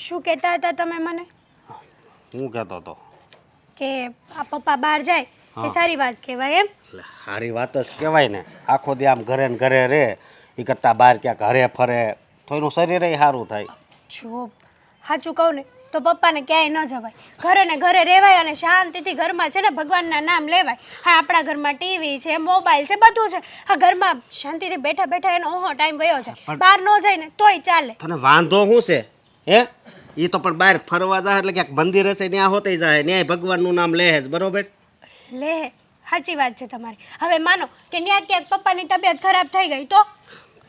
શું કહેતા હતા તમે મને? હું કહેતો હતો કે આ પપ્પા બહાર જાય એ સારી વાત કહેવાય એમ? એટલે સારી વાત જ કહેવાય ને. આખો દી આમ ઘરે ને ઘરે રહે એ કરતાં બહાર ક્યાંક હરે ફરે તો એનું શરીર સારું થાય. જો સાચું કહું ને તો પપ્પાને ક્યાંય ન જવાય. ઘરે ને ઘરે રહેવાય અને શાંતિથી ઘરમાં છે ને ભગવાનના નામ લેવાય. હા, આપણા ઘરમાં ટીવી છે, મોબાઈલ છે, બધું છે. હા, ઘરમાં શાંતિથી બેઠા બેઠા એનો ઓહો ટાઈમ વયો જાય. બહાર ન જાય ને તોય ચાલે. તને વાંધો શું છે હે? એ તો પણ બહાર ફરવા જાય એટલે ક્યાંક મંદિર હશે ત્યાં હોતે જાય ત્યાંય ભગવાનનું નામ લે જ બરોબર. લે, સાચી વાત છે તમારી. હવે માનો કે ત્યાં ક્યાંક પપ્પાની તબિયત ખરાબ થઈ ગઈ તો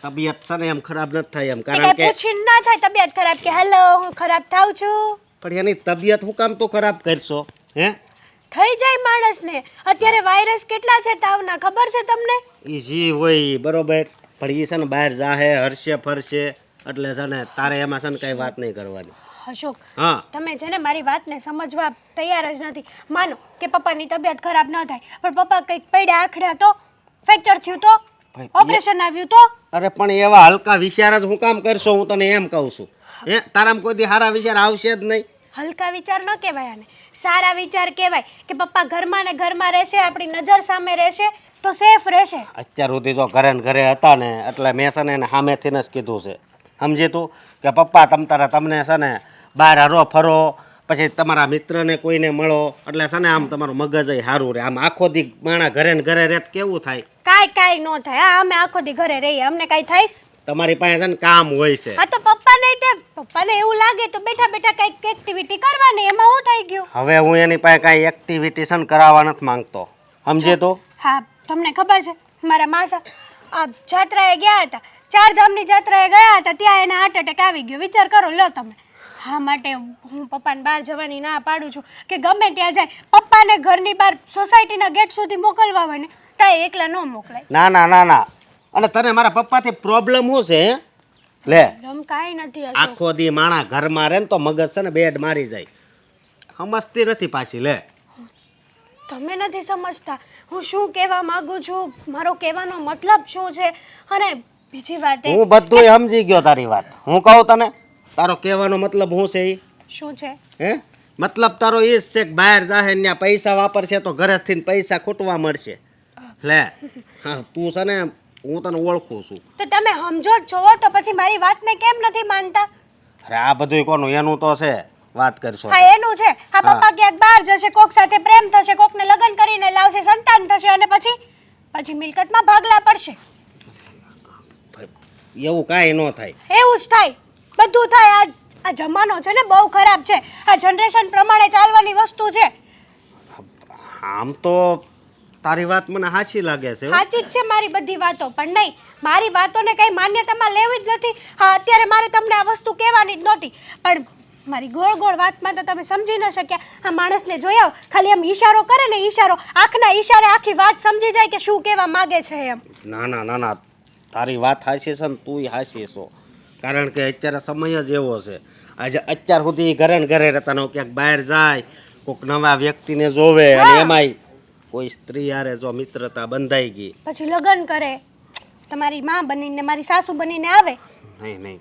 તબિયત છે ને એમ ખરાબ નથી થાય એમ, કારણ કારણ કે પૂછીને ના થાય તબિયત ખરાબ કે હેલો હું ખરાબ થાઉં છું. પણ એની તબિયત હું કામ તો ખરાબ કરશો હે? થઈ જાય માણસને. અત્યારે વાયરસ કેટલા છે તાવના ખબર છે તમને? એ જી હોય ઈ બરોબર, પણ એ છે ને બહાર જાહે હરશે ફરશે એટલે છે ને તારે એમાં છે ને કઈ વાત નહીં કરવાની. અશોક, હા, તમે છે ને મારી વાતને સમજવા તૈયાર જ નથી. માનો કે પપ્પાની તબિયત ખરાબ ન થાય પણ પપ્પા કંઈક પડ્યા આખડ્યા તો, ફ્રેક્ચર થયું તો, ઓપરેશન આવ્યું તો? અરે પણ એવા હલકા વિચાર જ હું કામ કરશો, હું તને એમ કહું છું. હે, તારામાં કોઈ દી સારા વિચાર આવશે જ નહીં. હલકા વિચાર ન કહેવાય આને, સારા વિચાર કહેવાય. કે પપ્પા ઘરમાં ને ઘરમાં રહેશે, આપણી નજર સામે રહેશે તો સેફ રહેશે. અત્યાર સુધી જો ઘરે ને ઘરે હતા ને એટલે મેં છે ને એને સામેથી જ કીધું છે, સમજી તું, કે પપ્પા તમને છે ને બહાર હરો ફરો, પછી તમારા મિત્રને કોઈને મળો એટલે છે ને આમ તમારું મગજ સારું રહે. આમ આખો દી માણા ઘરે ને ઘરે રહે તો કેવું થાય? કાંઈ ન થાય. હા, અમે આખો દી ઘરે રહીએ, અમને કાંઈ થાયસ? તમારી પાસે છે ને કામ હોય છે. હા, તો પપ્પાને એવું લાગે તો બેઠા બેઠા કંઈક એક્ટિવિટી કરવાની, એમાં હું થઈ ગયું? હવે હું એની પાસે કાંઈ એક્ટિવિટી છે ને કરાવવા નથી માંગતો, સમજે તો? હા, તમને ખબર છે મારા માસા આ જાત્રાએ ગયા હતા, 4 ધામની જાત્રાએ ગયા હતા, ત્યાં એને હાર્ટ એટેક આવી ગયો. વિચાર કરો લો તમે. હા, માટે હું પપ્પાને બહાર જવાની ના પાડું છું કે ગમે ત્યાં જાય. પપ્પાને ઘરની બહાર સોસાયટીના ગેટ સુધી મોકલવા હોય ને ત્યાં એકલા ન મોકલાય. ના ના ના ના. અને તને મારા પપ્પાથી પ્રોબ્લેમ શું છે હે? લે, કાંઈ નથી. આખો દી માણા ઘરમાં રહે ને તો મગજ છે ને બેડ મારી જાય. સમજતી નથી પાછી. લે, તમે નથી સમજતા હું શું કહેવા માંગુ છું, મારો કહેવાનો મતલબ શું છે. અને બીજી વાત એ હું બધુંય સમજી ગયો તારી વાત. હું કહું તને તારો કહેવાનો મતલબ શું છે? શું છે? હે, મતલબ તારો એ જ છે કે બહાર જાહે ને પૈસા વાપરશે તો ઘરેથી પૈસા ખૂટવા મળશે. લે, હા, તું છે ને હું તને ઓળખું છું. તો તમે સમજો જ છો તો પછી મારી વાતને કેમ નથી માનતા? અરે આ બધુંય કોનું? એનું તો છે, વાત કરશો. હા, એનું છે. હા, પપ્પા ક્યાંક બહાર જશે, કોક સાથે પ્રેમ થશે, કોકને લગ્ન કરીને લાવશે, સંતાન થશે અને પછી મિલકતમાં ભાગલા પડશે. એવું કાંઈ ન થાય. એવું જ થાય, બધું થાય. આ જમાનો છે ને બહુ ખરાબ છે. આ જનરેશન પ્રમાણે ચાલવાની વસ્તુ છે. આમ તો તારી વાત મને સાચી લાગે છે. સાચી જ છે મારી બધી વાતો, પણ નહીં, મારી વાતોને કઈ માન્યતામાં લેવી જ નથી. હા, અત્યારે મારે તમને આ વસ્તુ કહેવાની જ નહોતી, પણ મારી ગોળ ગોળ વાતમાં તો તમે સમજી ન શક્યા. આ માણસને જોયા ખાલી આમ ઈશારો કરે ને, ઈશારો, આંખના ઈશારે આખી વાત સમજી જાય કે શું કહેવા માંગે છે એમ. ના ના ના ના, તારી વાત સાચી છે ને તુંય સાચી છો. કારણ કે અત્યારે સમય જ એવો છે. આજે અત્યાર સુધી ઘરે ને ઘરે રહેતા ને ક્યાંક બહાર જાય, કોઈક નવા વ્યક્તિને જોવે અને એમાંય કોઈ સ્ત્રી હારે જો મિત્રતા બંધાઈ ગઈ, પછી લગ્ન કરે, તમારી માં બનીને મારી સાસુ બનીને આવે, નહીં નહીં,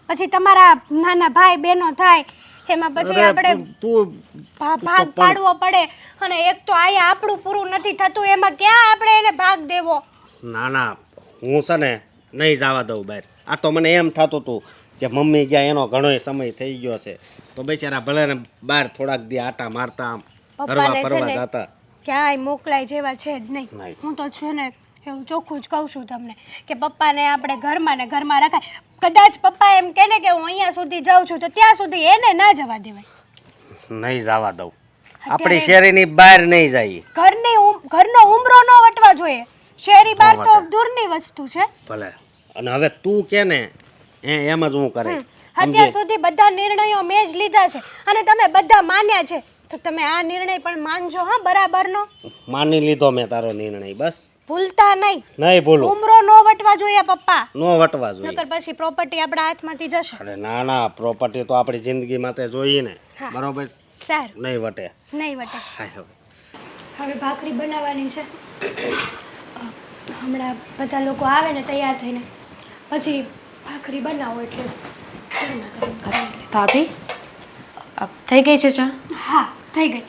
પછી તમારા નાના ભાઈ બહેનો થાય, એમાં પછી આપણે તું ભાગ પાડવો પડે. અને એક તો આયા આપણું પૂરું નથી થતું, એમાં ક્યાં આપણે એને ભાગ દેવો? ના ના, હું છે ને નહીં જવા દઉં બહાર. આ તો મને એમ થતું હતું કે મમ્મી ગયા એનો ઘણોય સમય થઈ ગયો છે તો બિચારા ભલે ને બહાર થોડાક દી આટા મારતા આમ હરવા ફરવા જતા. ક્યાંય મોકલાય જેવા છે જ નહીં. હું તો છે ને એવું ચોખ્ખું જ કહું છું તમને કે પપ્પાને આપણે ઘરમાં ને ઘરમાં રખાય. કદાચ પપ્પા એમ કહે ને કે હું અહીંયા સુધી જાઉં છું તો ત્યાં સુધી એને ના જવા દેવાય. નહીં જવા દઉં. આપણી શેરીની બહાર નહીં જાય. ઘરનો ઉમરો ન વટવા જોઈએ. શેરી બહાર તો દૂરની વસ્તુ છે. ભલે, અને હવે તું કે ને એમ જ હું કરે. અત્યાર સુધી બધા નિર્ણયો મેં જ લીધા છે અને તમે બધા માન્યા છે, તો તમે આ નિર્ણય પણ માનજો. હા, બરાબરનો માની લીધો મેં તારો નિર્ણય. બસ ભૂલતા નહીં. નહીં ભૂલું. ઉમરો નો વટવા જોઈએ પપ્પા. નો વટવા જોઈએ, નકર પછી પ્રોપર્ટી આપણા હાથમાંથી જશે. અરે ના ના, પ્રોપર્ટી તો આપણી જિંદગી માટે જોઈએ ને. બરોબર, સારું, નહીં વટે. નહીં વટે. હવે ભાખરી બનાવવાની છે. હમણાં બધા લોકો આવે ને તૈયાર થઈને, પછી ભાખરી બનાવો એટલે ભાભી થઈ ગઈ છે ચા? હા થઈ ગઈ.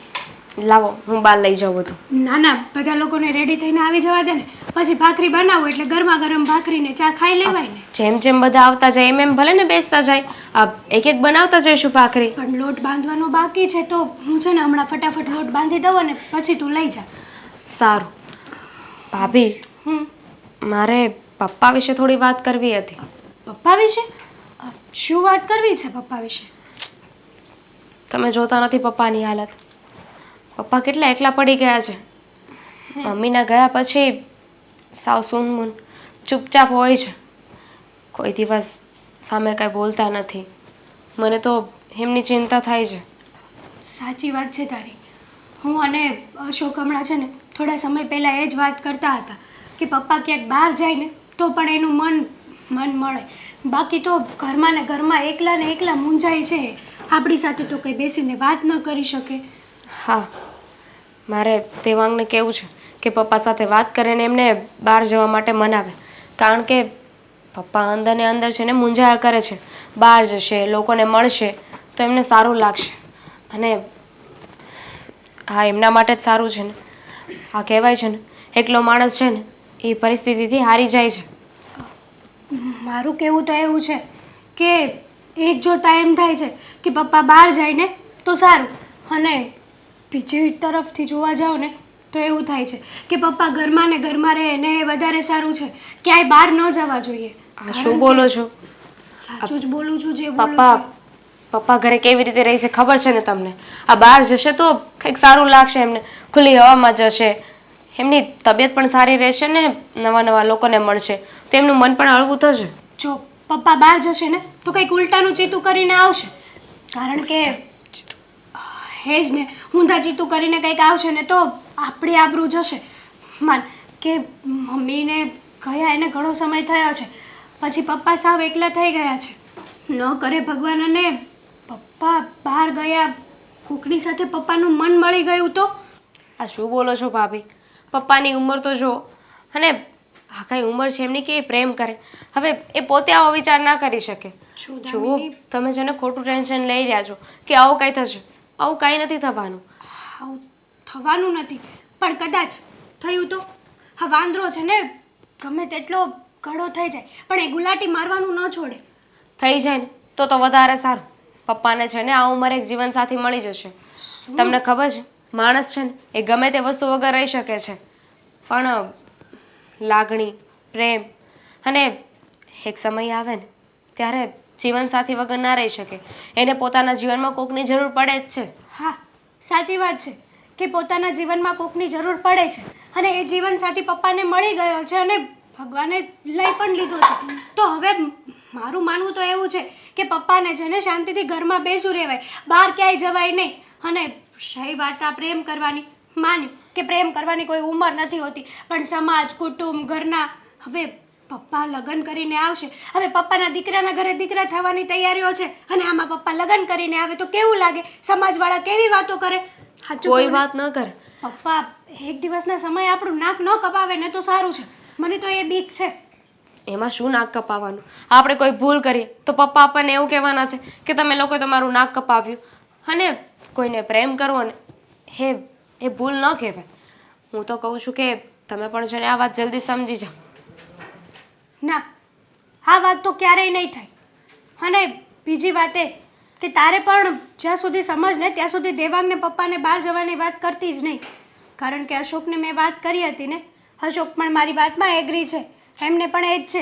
લાવો હું બહાર લઈ જાઉં બધું. ના ના, બધા લોકોને રેડી થઈને આવી જવા દે ને. પછી ભાખરી બનાવો એટલે ગરમા ગરમ ભાખરીને ચા ખાઈ લેવાય ને. જેમ જેમ બધા આવતા જાય એમ ભલે ને બેસતા જાય. એક એક બનાવતા જઈશું ભાખરી. પણ લોટ બાંધવાનો બાકી છે તો હું છે ને હમણાં ફટાફટ લોટ બાંધી દઉં અને પછી તું લઈ જા. સારું. ભાભી મારે પપ્પા વિશે થોડી વાત કરવી હતી. પપ્પા વિશે? શું વાત કરવી છે પપ્પા વિશે? તમે જોતા નથી પપ્પાની હાલત. પપ્પા કેટલા એકલા પડી ગયા છે. મમ્મીના ગયા પછી સાવ સૂનમૂન ચૂપચાપ હોય છે. કોઈ દિવસ સામે કાંઈ બોલતા નથી. મને તો એમની ચિંતા થાય છે. સાચી વાત છે તારી. હું અને અશોક હમણાં છે ને થોડા સમય પહેલાં એ જ વાત કરતા હતા કે પપ્પા ક્યાંક બહાર જાય ને તો પણ એનું મન મળે. બાકી તો ઘરમાં ને ઘરમાં એકલા ને એકલા મૂંઝાય છે. આપણી સાથે તો કંઈ બેસીને વાત ન કરી શકે. હા, મારે દેવાંગને કહેવું છે કે પપ્પા સાથે વાત કરીને એમને બહાર જવા માટે મનાવે. કારણ કે પપ્પા અંદર ને અંદર છે ને મૂંઝાયા કરે છે. બહાર જશે, લોકોને મળશે તો એમને સારું લાગશે. અને હા, એમના માટે જ સારું છે ને. આ કહેવાય છે ને એકલો માણસ છે ને એ પરિસ્થિતિથી હારી જાય છે. મારું કહેવું તો એવું છે કે એક જોતા એમ થાય છે કે પપ્પા બહાર જાય ને તો સારું, અને બીજી તરફથી જોવા જાઓ ને તો એવું થાય છે કે પપ્પા ઘરમાં ને ઘરમાં રહે ને એ વધારે સારું છે. ક્યાંય બહાર ન જવા જોઈએ. આ શું બોલો છો? સાચું જ બોલું છું જે બોલું પપ્પા છું. પપ્પા ઘરે કેવી રીતે રહે છે ખબર છે ને તમને? આ બહાર જશે તો કંઈક સારું લાગશે એમને. ખુલ્લી હવામાં જશે, એમની તબિયત પણ સારી રહેશે ને નવા નવા લોકોને મળશે તો એમનું મન પણ હળવું થશે. જો પપ્પા બહાર જશે ને તો કંઈક ઉલટાનું ચીતું કરીને આવશે. કારણ કે હે જ ને, ઊંધા ચીતું કરીને કંઈક આવશે ને તો આપણી આબરૂ જશે. માન કે મમ્મીને ગયા એને ઘણો સમય થયો છે. પછી પપ્પા સાવ એકલા થઈ ગયા છે. ન કરે ભગવાન અને પપ્પા બહાર ગયા, કોકની સાથે પપ્પાનું મન મળી ગયું તો? આ શું બોલો છો ભાભી? પપ્પાની ઉંમર તો જો, અને આ કઈ ઉંમર છે એમની કે એ પ્રેમ કરે? હવે એ પોતે આવો વિચાર ના કરી શકે. જુઓ, તમે છે ને ખોટું ટેન્શન લઈ રહ્યા છો કે આવું કાંઈ થશે. આવું કાંઈ નથી થવાનું. આવું થવાનું નથી, પણ કદાચ થયું તો? હા, વાંદરો છે ને ગમે તેટલો ઘડો થઈ જાય પણ એ ગુલાટી મારવાનું ન છોડે. થઈ જાય ને તો વધારે સારું. પપ્પાને છે ને આ ઉંમરે એક જીવનસાથી મળી જશે. તમને ખબર છે માણસ છે ને એ ગમે તે વસ્તુ વગર રહી શકે છે, પણ લાગણી, પ્રેમ અને એક સમય આવે ને ત્યારે જીવનસાથી વગર ના રહી શકે. એને પોતાના જીવનમાં કોકની જરૂર પડે જ છે. હા, સાચી વાત છે કે પોતાના જીવનમાં કોકની જરૂર પડે છે, અને એ જીવનસાથી પપ્પાને મળી ગયો છે અને ભગવાને લઈ પણ લીધો છે. તો હવે મારું માનવું તો એવું છે કે પપ્પાને છે ને શાંતિથી ઘરમાં બેસું રહેવાય, બહાર ક્યાંય જવાય નહીં. અને રહી વાત આ પ્રેમ કરવાની, માન્યું કે પ્રેમ કરવાની કોઈ ઉંમર નથી હોતી, પણ સમાજ, કુટુંબ, ઘરના, હવે પપ્પા લગ્ન કરીને આવશે. હવે પપ્પાના દીકરાના ઘરે દીકરા થવાની તૈયારીઓ છે અને આમાં પપ્પા લગ્ન કરીને આવે તો કેવું લાગે? સમાજવાળા કેવી વાતો કરે? કોઈ વાત ન કરે. પપ્પા એક દિવસના સમય આપણું નાક ન કપાવે ને તો સારું છે. મને તો એ બીક છે. એમાં શું નાક કપાવવાનું? આપણે કોઈ ભૂલ કરીએ તો પપ્પા આપણને એવું કહેવાના છે કે તમે લોકોએ તમારું નાક કપાવ્યું. અને કોઈને પ્રેમ કરવો ને એ ભૂલ ન કહેવાય. હું તો કહું છું કે તમે પણ છે ને આ વાત જલ્દી સમજી જાઓ. ના, આ વાત તો ક્યારેય નહીં થાય. અને બીજી વાત એ કે તારે પણ જ્યાં સુધી સમજ ને ત્યાં સુધી દેવાંગને પપ્પાને બહાર જવાની વાત કરતી જ નહીં. કારણ કે અશોકને મેં વાત કરી હતી ને, અશોક પણ મારી વાતમાં એગ્રી છે. એમને પણ એ જ છે.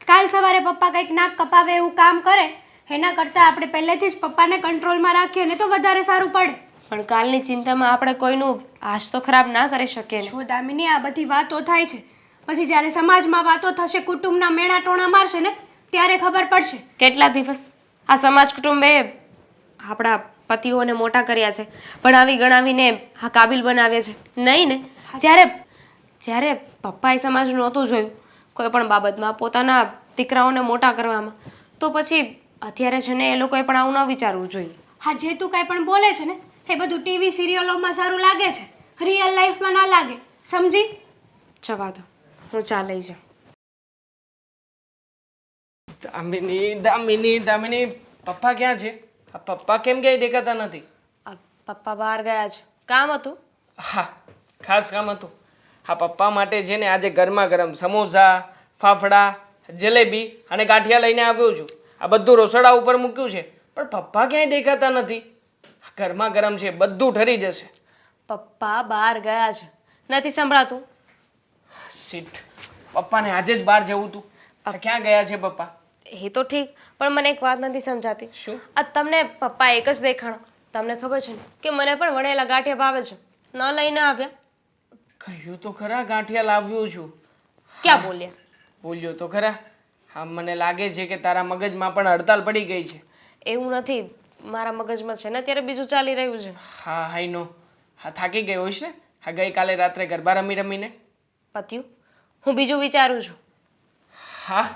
કાલ સવારે પપ્પા કંઈક નાક કપાવે એવું કામ કરે એના કરતાં આપણે પહેલેથી જ પપ્પાને કંટ્રોલમાં રાખીએ ને તો વધારે સારું પડે. પણ કાલની ચિંતામાં આપણે કોઈનું આશ તો ખરાબ ના કરી શકીએ ને. જો દામિની, આ બધી વાતો થાય છે, પછી જ્યારે સમાજમાં વાતો થશે, કુટુંબના મેણા ટોણા મારશે ને ત્યારે ખબર પડશે. કેટલા દિવસ આ સમાજ કુટુંબે આપણા પતિઓને મોટા કર્યા છે, ભણાવી ગણાવીને આ કાબિલ બનાવ્યા છે, નહીં ને? જ્યારે પપ્પાએ સમાજનું નહોતું જોયું કોઈ પણ બાબતમાં, પોતાના દીકરાઓને મોટા કરવામાં, તો પછી અત્યારે છે ને એ લોકોએ પણ આવું ન વિચારવું જોઈએ. હા, જે તું કાંઈ પણ બોલે છે ને એ બધું ટીવી સિરિયલોમાં સારું લાગે છે, રિયલ લાઈફમાં ના લાગે, સમજી? જવા દો, હું ચા લઈ જાઉં. દામિની દામિની દામિની, પપ્પા ક્યાં છે? આ પપ્પા કેમ ક્યાંય દેખાતા નથી? આ પપ્પા બહાર ગયા છે, કામ હતું. હા, ખાસ કામ હતું. હા, પપ્પા માટે છે ને આજે ગરમા ગરમ સમોસા, ફાફડા, જલેબી અને ગાંઠિયા લઈને આવ્યો છું. આ બધું રસોડા ઉપર મૂક્યું છે, પણ પપ્પા ક્યાંય દેખાતા નથી. ગરમા ગરમ છે, બધું ઠરી જશે. પપ્પા બહાર ગયા છે, નથી સંભળાતું? શીટ, પપ્પાને આજે જ બહાર જવું હતું. આ ક્યાં ગયા છે પપ્પા? એ તો ઠીક, પણ મને એક વાત નથી સમજાતી. શું? આ તમને પપ્પા એક જ દેખાણા. તમને ખબર છે ને કે મને પણ વણેલા ગાંઠિયા ભાવે છે, ન લઈને આવ્યા? કહ્યું તો ખરા ગાંઠિયા લાવ્યો છું. ક્યાં બોલ્યા? બોલ્યો તો ખરા. હા, મને લાગે છે કે તારા મગજમાં પણ હડતાલ પડી ગઈ છે. એવું નથી, મારા મગજમાં છે ને અત્યારે બીજું ચાલી રહ્યું છે. હા, આઈ નો. હા, થાકી ગઈ હોઈશ ને? હા, ગઈકાલે રાત્રે ગરબા રમીને. પત્યું, હું બીજું વિચારું છું. હા,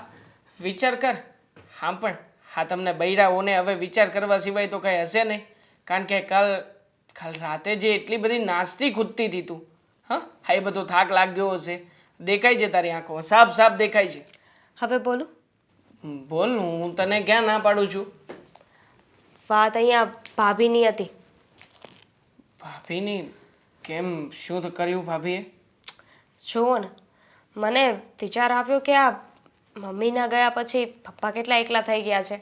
વિચાર કર. હા પણ હા, તમને બૈરાઓને હવે વિચાર કરવા સિવાય તો કંઈ હશે નહીં. કારણ કે કાલ રાતે જે એટલી બધી નાચતી કૂદતી હતી તું, હા, એ બધો થાક લાગ્યો હશે. દેખાય છે તારી આંખો, સાફ સાફ દેખાય છે. હવે બોલું? બોલ, હું તને ક્યાં ના પાડું છું. વાત અહીંયા ભાભીની હતી. ભાભીની? કેમ, શું તો કર્યું ભાભીએ? જુઓ ને, મને વિચાર આવ્યો કે આ મમ્મીના ગયા પછી પપ્પા કેટલા એકલા થઈ ગયા છે.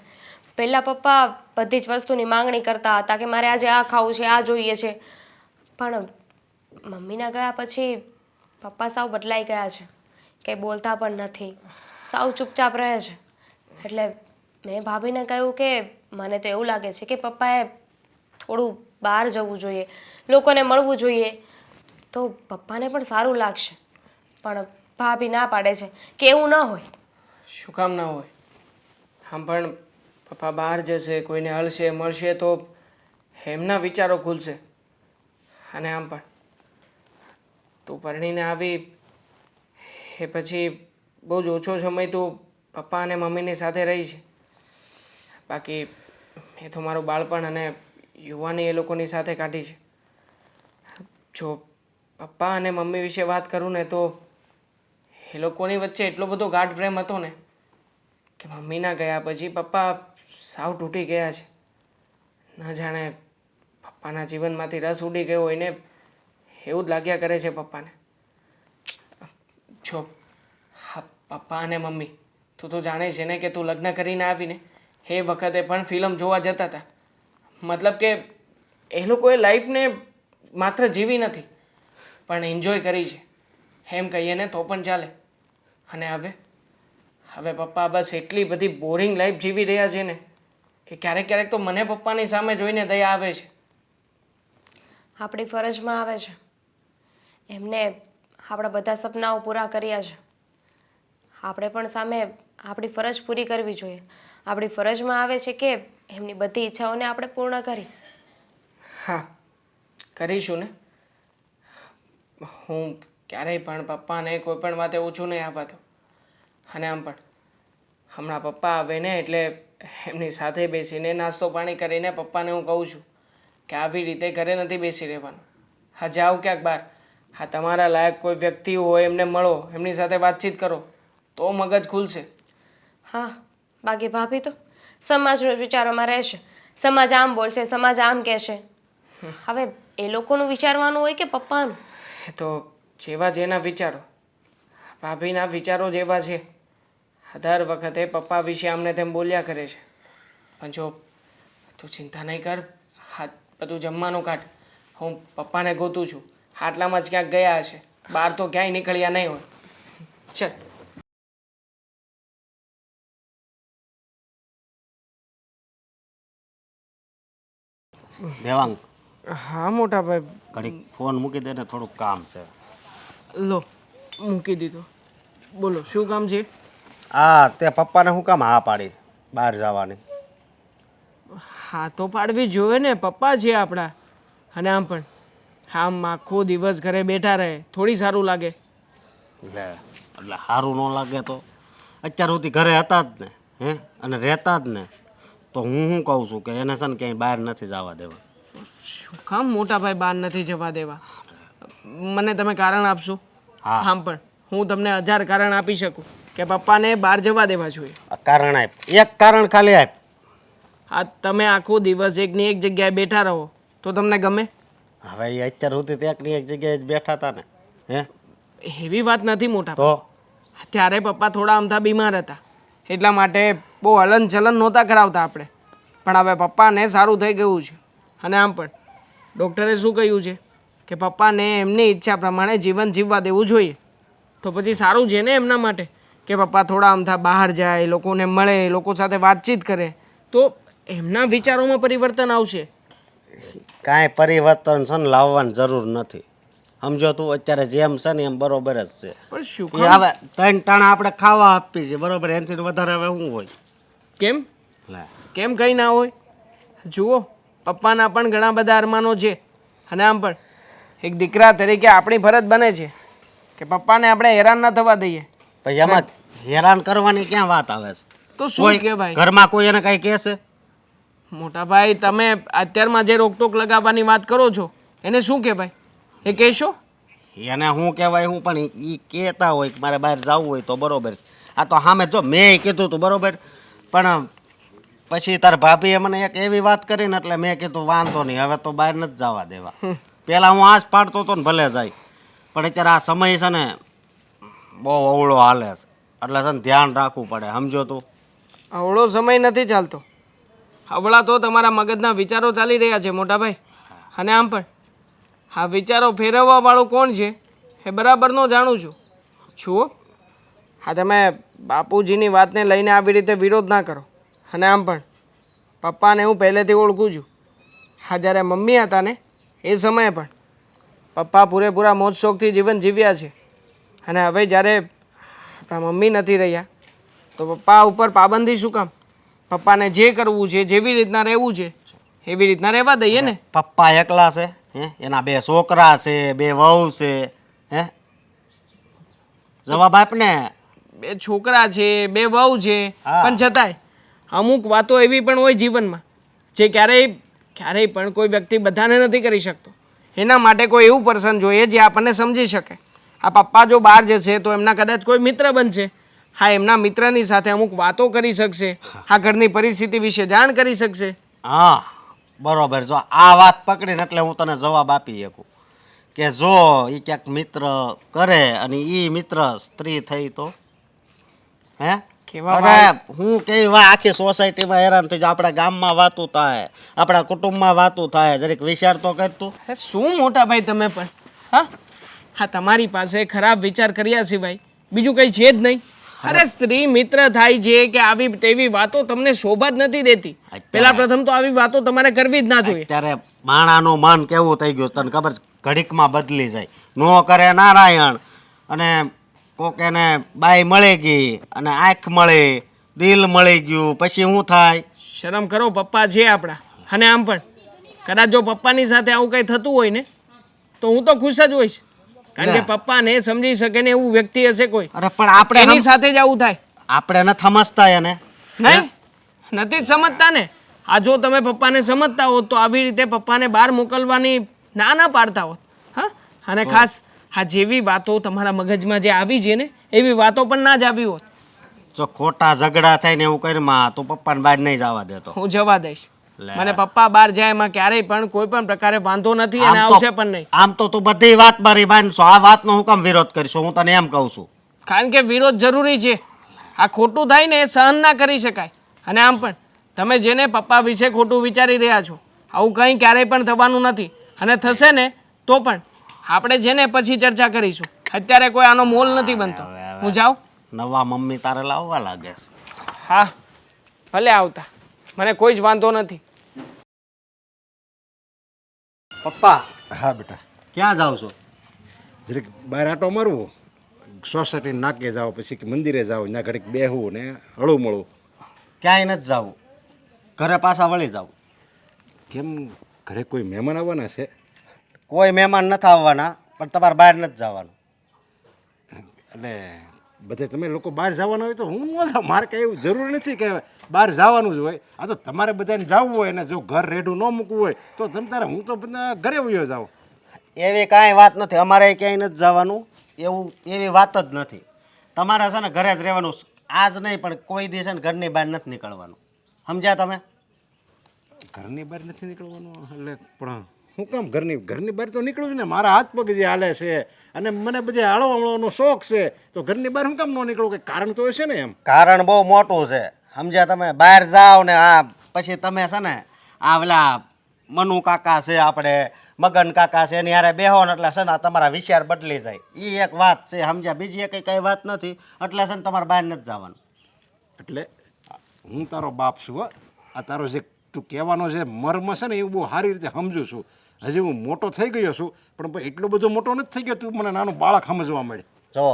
પહેલાં પપ્પા બધી જ વસ્તુની માંગણી કરતા હતા કે મારે આજે આ ખાવું છે, આ જોઈએ છે. પણ મમ્મીના ગયા પછી પપ્પા સાવ બદલાઈ ગયા છે. કંઈ બોલતા પણ નથી, સાવ ચૂપચાપ રહે છે. એટલે મેં ભાભીને કહ્યું કે મને તો એવું લાગે છે કે પપ્પાએ થોડું બહાર જવું જોઈએ, લોકોને મળવું જોઈએ, તો પપ્પાને પણ સારું લાગશે. પણ ભાભી ના પાડે છે કે એવું ન હોય. શું કામ ના હોય? હા, પણ પપ્પા બહાર જશે, કોઈને હળશે મળશે તો એમના વિચારો ખુલશે. અને આમ પણ તું પરણીને આવી એ પછી બહુ જ ઓછો સમય તું પપ્પા અને મમ્મીની સાથે રહી છે. બાકી એ તો મારું બાળપણ અને યુવાની એ લોકોની સાથે કાઢી છે. જો પપ્પા અને મમ્મી વિશે વાત કરું ને તો એ લોકોની વચ્ચે એટલો બધો ગાઢ પ્રેમ હતો ને કે મમ્મીના ગયા પછી પપ્પા સાવ તૂટી ગયા છે. ન જાણે પપ્પાના જીવનમાંથી રસ ઉડી ગયો હોય ને એવું જ લાગ્યા કરે છે પપ્પાને. જો હા, પપ્પા અને મમ્મી, તું તો જાણે છે ને કે તું લગ્ન કરીને આવીને એ વખતે પણ ફિલ્મ જોવા જતા હતા. મતલબ કે એ લોકોએ લાઈફને માત્ર જીવી નથી પણ એન્જોય કરી છે, એમ કહીએ ને તો પણ ચાલે. અને હવે પપ્પા બસ એટલી બધી બોરિંગ લાઈફ જીવી રહ્યા છે ને કે ક્યારેક ક્યારેક તો મને પપ્પાની સામે જોઈને દયા આવે છે. આપણી ફરજમાં આવે છે. એમને આપણા બધા સપનાઓ પૂરા કર્યા છે. આપણે પણ સામે આપણી ફરજ પૂરી કરવી જોઈએ. આપણી ફરજમાં આવે છે કે એમની બધી ઈચ્છાઓને આપણે પૂર્ણ કરી. હા, કરીશું ને. હું ક્યારેય પણ પપ્પાને કોઈ પણ વાતે ઓછું નહીં આવવા દઉં. અને આમ પણ હમણાં પપ્પા આવે ને એટલે એમની સાથે બેસીને નાસ્તો પાણી કરીને પપ્પાને હું કહું છું કે આવી રીતે ઘરે નથી બેસી રહેવાનું. હા, જાઓ ક્યાંક બહાર. હા, તમારા લાયક કોઈ વ્યક્તિ હોય એમને મળો, એમની સાથે વાતચીત કરો તો મગજ ખુલશે. હા, બાકી ભાભી તો સમાજના વિચારોમાં રહેશે. સમાજ આમ બોલશે, સમાજ આમ કહેશે. હવે એ લોકોનું વિચારવાનું હોય કે પપ્પાનું? એ તો જેવા જેના વિચારો. ભાભીના વિચારો જેવા છે. દર વખતે પપ્પા વિશે આમને તેમ બોલ્યા કરે છે. પણ જો તું ચિંતા નહીં કર. હા, બધું જમવાનું કાઢ, હું પપ્પાને ગોતું છું. આટલામાં જ ક્યાંક ગયા હશે, બહાર તો ક્યાંય નીકળ્યા નહીં હોય. ચાલ. દેવાંગ, હા મોટા ભાઈ. ઘડીક ફોન મૂકી દે ને, થોડુંક કામ છે. લો, મૂકી દીધો. બોલો, શું કામ છે? હા, તે પપ્પાને શું કામ હા પાડી બહાર જવાની? હા તો પાડવી જોઈએ ને, પપ્પા છે આપણા. અને આમ પણ આમ આખો દિવસ ઘરે બેઠા રહે થોડી સારું લાગે. લે, એટલે સારું ન લાગે તો અત્યાર સુધી ઘરે હતા જ ને, અને રહેતા જ ને, તો હું શું કહું છું કે એને છે ને ક્યાંય બહાર નથી જવા દેવા. શું કામ મોટા ભાઈ બહાર નથી જવા દેવા? મને તમે કારણ આપશો? હા. આમ પણ હું તમને 1000 કારણ આપી શકું કે પપ્પાને બહાર જવા દેવા જોઈએ. આ કારણ આપ, એક કારણ ખાલી આપ. આ તમે આખો દિવસ એકની એક જગ્યાએ બેઠા રહો તો તમને ગમે? હવે એ અત્યાર સુધી તો એકની એક જગ્યાએ જ બેઠા હતા ને. હે એવી વાત નથી મોટા તો ત્યારે પપ્પા થોડા અમથા બીમાર હતા એટલા માટે બહુ હલનચલન નહોતા કરાવતા આપણે. પણ હવે પપ્પાને સારું થઈ ગયું છે. અને આમ પણ ડૉક્ટરે શું કહ્યું છે કે પપ્પાને એમની ઈચ્છા પ્રમાણે જીવન જીવવા દેવું જોઈએ. તો પછી સારું છે ને એમના માટે કે પપ્પા થોડા અમથા બહાર જાય, લોકોને મળે, લોકો સાથે વાતચીત કરે તો એમના વિચારોમાં પરિવર્તન આવશે. કાંઈ પરિવર્તન છે ને લાવવાની જરૂર નથી. સમજો તું અત્યારે જેમ છે ને એમ બરોબર જ છે. પણ શું એ હવે 3 ટાણા આપણે ખાવા આપીએ છીએ બરોબર, એનાથી વધારે હવે શું હોય? કેમ લે કેમ કંઈ ના હોય? જુઓ પપ્પાના પણ ઘણા બધા અરમાનો છે. અને આમ પણ એક દીકરા તરીકે આપણી ફરજ બને છે કે પપ્પાને આપણે હેરાન ના થવા દઈએ. પછી એમાં હેરાન કરવાની ક્યાં વાત આવે છે? તો શું કોઈ કહેવાય ઘરમાં કોઈ એને કઈ કહેશે? મોટા ભાઈ, તમે અત્યારમાં જે રોકટોક લગાવવાની વાત કરો છો એને શું કહેવાય એ કહેશો? એને શું કહેવાય? હું પણ એ કહેતા હોય કે મારે બહાર જવું હોય તો બરોબર છે. આ તો સામે જો મેં કીધું તું બરોબર, પણ પછી તાર ભાભીએ મને એક એવી વાત કરી ને એટલે મેં કીધું વાંધો નહીં, હવે તો બહાર નથી જવા દેવા. પહેલાં હું આજ પાડતો હતો ને ભલે જાય, પણ અત્યારે આ સમય છે ને બહુ અવળો હાલે છે એટલે છે ને ધ્યાન રાખવું પડે. સમજો તું? અવળો સમય નથી ચાલતો. હવળા તો તમારા મગજના વિચારો ચાલી રહ્યા છે મોટા ભાઈ. અને આમ પણ આ વિચારો ફેરવવાવાળું કોણ છે એ બરાબરનો જાણું છું. જુઓ, હા તમે બાપુજીની વાતને લઈને આવી રીતે વિરોધ ના કરો. અને આમ પણ પપ્પાને હું પહેલેથી ઓળખું છું. હા, જ્યારે મમ્મી હતા ને એ સમયે પણ પપ્પા પૂરેપૂરા મોજ શોખથી જીવન જીવ્યા છે. અને હવે જ્યારે આપણા મમ્મી નથી રહ્યા તો પપ્પા ઉપર પાબંદી શું કામ? પપ્પાને જે કરવું છે, જેવી રીતના રહેવું છે એવી રીતના રહેવા દઈએ ને. પપ્પા એકલા છે? હે એના 2 છોકરા છે, 2 વહુ છે. હે જવાબ આપ ને. 2 છોકરા છે, 2 વહુ છે, હા. પણ છતાંય અમુક વાતો એવી પણ હોય જીવનમાં જે ક્યારેય પણ કોઈ વ્યક્તિ બધાને નથી કરી શકતો. એના માટે કોઈ એવું પર્સન જોઈએ જે આપણને સમજી શકે. આ પપ્પા જો બહાર જશે તો એમના કદાચ કોઈ મિત્ર બનશે. હા, એમના મિત્રની સાથે અમુક વાતો કરી શકશે. આ ઘરની પરિસ્થિતિ વિશે જાણ કરી શકશે. હા બરોબર. જો આ વાત પકડીને એટલે હું તને જવાબ આપી શકું કે જો એ ક્યાંક મિત્ર કરે અને એ મિત્ર સ્ત્રી થઈ તો હે કેવા અરે હું કેવી વાત, આખી સોસાયટીમાં હેરાન થઈ જાય, આપણા ગામમાં વાતું થાય, આપણા કુટુંબમાં વાતું થાય. જરીક વિચાર તો કરતું. અરે શું મોટા ભાઈ તમે પણ! હા હા, તમારી પાસે ખરાબ વિચાર કર્યા સિવાય બીજું કંઈ છે જ નહીં. અરે સ્ત્રી મિત્ર થાય છે કે આવી તેવી વાતો તમને શોભા જ નથી દેતી. પેલા પ્રથમ તો આવી વાતો તમારે કરવી જ ના જોઈએ. અત્યારે માણાનું મન કેવું થઈ ગયું તને ખબર છે? ઘડીકમાં બદલી જાય. નો કરે નારાયણ અને કોક એને બાઈ મળી ગઈ અને આંખ મળી, દિલ મળી ગયું, પછી શું થાય? શરમ કરો, પપ્પા છે આપણા. અને આમ પણ કદાચ જો પપ્પાની સાથે આવું કંઈ થતું હોય ને તો હું તો ખુશ જ હોઈશ. કારણ કે પપ્પાને સમજી શકે ને એવું વ્યક્તિ હશે કોઈ. અરે પણ આપણે એની સાથે જ આવું થાય. આપણે ન સમજતા એને. નહીં, નથી જ સમજતા ને. આ જો તમે પપ્પાને સમજતા હોત તો આવી રીતે પપ્પાને બહાર મોકલવાની ના પાડતા હોત. હા, અને ખાસ આ જેવી વાતો તમારા મગજમાં જે આવી છે ને એવી વાતો પણ ના જ આવી હોત. જો ખોટા ઝઘડા થાય ને એવું કરીમાં તો પપ્પાને બહાર નહીં જવા દેતો. હું જવા દઈશ. લે. મને પપ્પા બહાર જાય એમાં ક્યારેય પણ કોઈ પણ પ્રકારે વાંધો નથી અને આવશે પણ નહીં. આમ તો તું બધી વાત મારી માનશો, આ વાતનો હું કામ વિરોધ કરીશું? હું તને એમ કહું છું. કારણ કે વિરોધ જરૂરી છે. આ ખોટું થાય ને એ સહન ના કરી શકાય. અને આમ પણ તમે જેને પપ્પા વિશે ખોટું વિચારી રહ્યા છો આવું કંઈ ક્યારેય પણ થવાનું નથી. અને થશે ને તો પણ આપણે જેને પછી ચર્ચા કરીશું. અત્યારે કોઈ આનો મોલ નથી બનતો. હું જાઉં? નવા મમ્મી તારે લાવવા લાગે છે. હા, ભલે આવતા, મને કોઈ જ વાંધો નથી. પપ્પા હા બેટા, ક્યાં જાવ છો? જરીક બહાર આટો મારવો, સોસાયટી નાકે જાઓ, પછી કે મંદિરે જાઓ, ત્યાં ઘડીક બેહવું ને હળું મળું. ક્યાંય નથી જવું, ઘરે પાછા વળી જાવ. કેમ, ઘરે કોઈ મહેમાન આવવાના છે? કોઈ મહેમાન નથી આવવાના, પણ તમારે બહાર નથી જવાનું. એટલે બધે તમે લોકો બહાર જવાના હોય તો હું ન જાઉં. મારે કંઈ એવું જરૂર નથી કે બહાર જવાનું જ હોય. આ તો તમારે બધાને જવું હોય ને જો ઘર રેઢું ન મૂકવું હોય તો તમે તારે, હું તો બધા ઘરે વયો જાઉં. એવી કાંઈ વાત નથી, અમારે ક્યાંય નથી જવાનું. એવી વાત જ નથી. તમારે છે ને ઘરે જ રહેવાનું. આજ નહીં પણ કોઈ દિવસ છે ને ઘરની બહાર નથી નીકળવાનું. સમજ્યા તમે? ઘરની બહાર નથી નીકળવાનું એટલે પણ હું કામ ઘરની બહાર તો નીકળું છું ને, મારા હાથ પગ જે હાલે છે અને મને બધે હળવો હળવાનો શોખ છે, તો ઘરની બહાર હું કામ ન નીકળું? કે કારણ તો હશે ને એમ. કારણ બહુ મોટું છે, સમજ્યા તમે? બહાર જાઓ ને આ પછી તમે છે ને આ પેલા મનુ કાકા છે, આપણે મગન કાકા છે, એની હારે બેહો ને એટલે છે ને તમારા વિચાર બદલી જાય. એ એક વાત છે, સમજ્યા? બીજી કઈ વાત નથી. એટલે છે ને તમારે બહાર નથી જવાનું. એટલે હું તારો બાપ છું હો. આ તારો જે તું કહેવાનો જે મર્મ છે ને એ બહુ સારી રીતે સમજુ છું. હજી હું મોટો થઈ ગયો છું, પણ ભાઈ એટલો બધો મોટો નથી થઈ ગયો તું મને નાનું બાળક સમજવા મળે. જો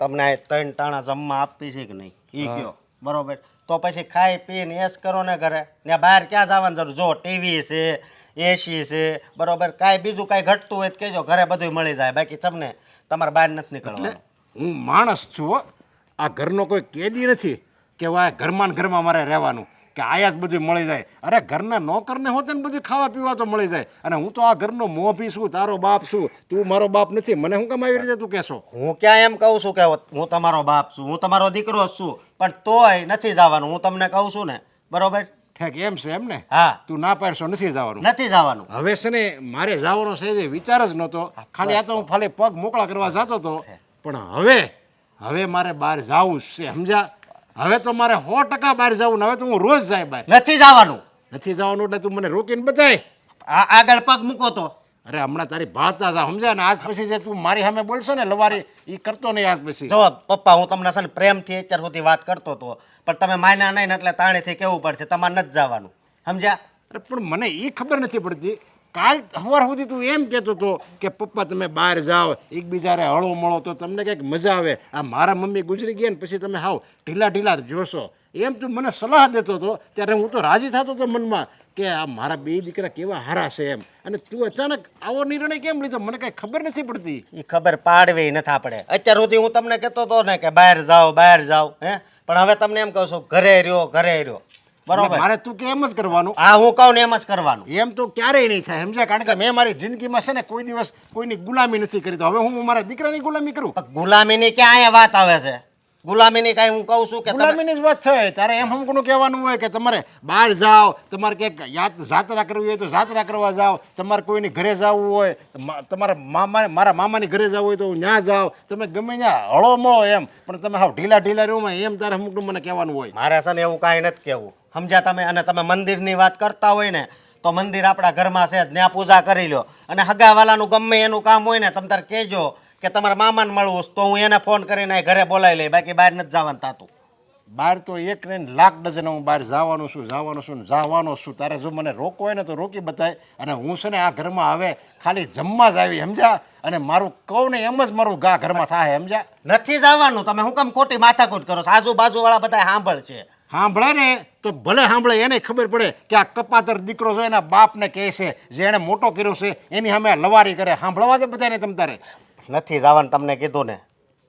તમને આ 3 ટાણા જમવા આપી છે કે નહીં એ કયો, બરોબર? તો પછી ખાઈ પીને એશ કરો ને ઘરે. ને બહાર ક્યાં જવાનું જરૂર? જો ટીવી છે, એસી છે, બરોબર? કાંઈ બીજું કાંઈ ઘટતું હોય તો કહેજો, ઘરે બધું મળી જાય. બાકી તમને તમારે બહાર નથી નીકળવાનું. હું માણસ છું હો. આ ઘરનો કોઈ કેદી નથી કે વાય ઘરમાં ને ઘરમાં મારે રહેવાનું, કે આયા જ બધું મળી જાય. અરે ઘરના નોકરને હોતે ને બધું ખાવા પીવા તો મળી જાય. અને હું તો આ ઘરનો મોભી છું, તારો બાપ છું. તું મારો બાપ નથી. મને શું કામ આવી રીતે તું કહેશો? હું ક્યાં એમ કહું છું કે હું તમારો બાપ છું, હું તમારો દીકરો જ છું, પણ તોય નથી જવાનું. હું તમને કહું છું ને, બરોબર? ઠેક એમ છે એમ ને? હા, તું ના પાડશો નથી જવાનું? નથી જવાનું. હવે છે ને મારે જવાનો છે જે વિચાર જ નહોતો. ખાલી આ તો હું ખાલી પગ મોકળા કરવા જતો હતો. પણ હવે મારે બહાર જવું જ છે, સમજ્યા? હવે તો મારે 100% બહાર જવું ને. હવે તો હું રોજ જાય બહાર. નથી જવાનું. નથી જવાનું એટલે તું મને રોકીને બતાય. આગળ પગ મૂકો તો. અરે હમણાં તારી ભાળતા જા, સમજ્યા ને? આજ પછી જે તું મારી સામે બોલશો ને લવારી, એ કરતો નહીં આજ પછી. જો પપ્પા, હું તમને છે ને પ્રેમથી અત્યાર સુધી વાત કરતો હતો, પણ તમે માન્યા નહીં ને એટલે તાણીથી કેવું પડશે તમારે નથી જવાનું, સમજ્યા? અરે પણ મને એ ખબર નથી પડતી. કાલ સવાર સુધી તું એમ કહેતો હતો કે પપ્પા તમે બહાર જાઓ, એકબીજાને હળો મળો તો તમને કંઈક મજા આવે. આ મારા મમ્મી ગુજરી ગયા ને પછી તમે હાવ ઢીલા જોશો એમ તું મને સલાહ દેતો હતો. ત્યારે હું તો રાજી થતો હતો મનમાં કે આ મારા બે દીકરા કેવા હારા છે એમ. અને તું અચાનક આવો નિર્ણય કેમ લીધો? મને કાંઈ ખબર નથી પડતી. એ ખબર પાડવી નથી આપણે. અત્યાર સુધી હું તમને કહેતો હતો ને કે બહાર જાઓ, હે? પણ હવે તમને એમ કહું છું ઘરે રહ્યો, બરોબર? મારે તું કે એમ જ કરવાનું? હા, હું કહું ને એમ જ કરવાનું. એમ તો ક્યારેય નહીં થાય, સમજ્યા? કારણ કે મેં મારી જિંદગીમાં છે ને કોઈ દિવસ કોઈની ગુલામી નથી કરી. તો હવે હું મારા દીકરાની ગુલામી કરું? ગુલામીની ક્યાં અહીંયા વાત આવે છે? ગુલામીની કાંઈ હું કહું છું કે ગુલામીની જ વાત થાય. તારે એમ હમકનું કહેવાનું હોય કે તમારે બહાર જાઓ, તમારે ક્યાંક જાત્રા કરવી હોય તો જાત્રા કરવા જાઓ, તમારે કોઈની ઘરે જવું હોય, તમારે મારા મામાની ઘરે જવું હોય તો ત્યાં જાઓ, તમે ગમે ત્યાં હળો મળો એમ. પણ તમે હાવ ઢીલા રહ્યો એમ તારે હમકનું મને કહેવાનું હોય. મારે છે ને એવું કાંઈ નથી કહેવું, સમજ્યા તમે? અને તમે મંદિરની વાત કરતા હોય ને તો મંદિર આપણા ઘરમાં છે, ત્યાં પૂજા કરી લો. અને હગાવાલાનું ગમે એનું કામ હોય ને તમે તારે કહેજો કે તમારા મામાને મળવું તો હું એને ફોન કરીને ઘરે બોલાવી લઈ. બાકી બહાર નથી જવાનું તાતું. બહાર તો એક ને લાખ ડઝન હું બહાર જવાનો છું. તારે જો મને રોકવો હોય ને તો રોકી બતાય. અને હું છે ને આ ઘરમાં હવે ખાલી જમવા જ આવી, સમજ્યા? અને મારું કહું ને એમ જ મારું ઘરમાં થાય, સમજ્યા? નથી જવાનું. તમે હું કામ ખોટી માથાકૂટ કરો છો? આજુબાજુવાળા બધા સાંભળશે. સાંભળે ને તો ભલે સાંભળે, એને ખબર પડે કે આ કપાતર દીકરો છે એના બાપને કહે છે, જે એને મોટો કર્યો છે એની સામે લવારી કરે. સાંભળવા દે બધાને તમ તારે. નથી જવાનું તમને કીધું ને.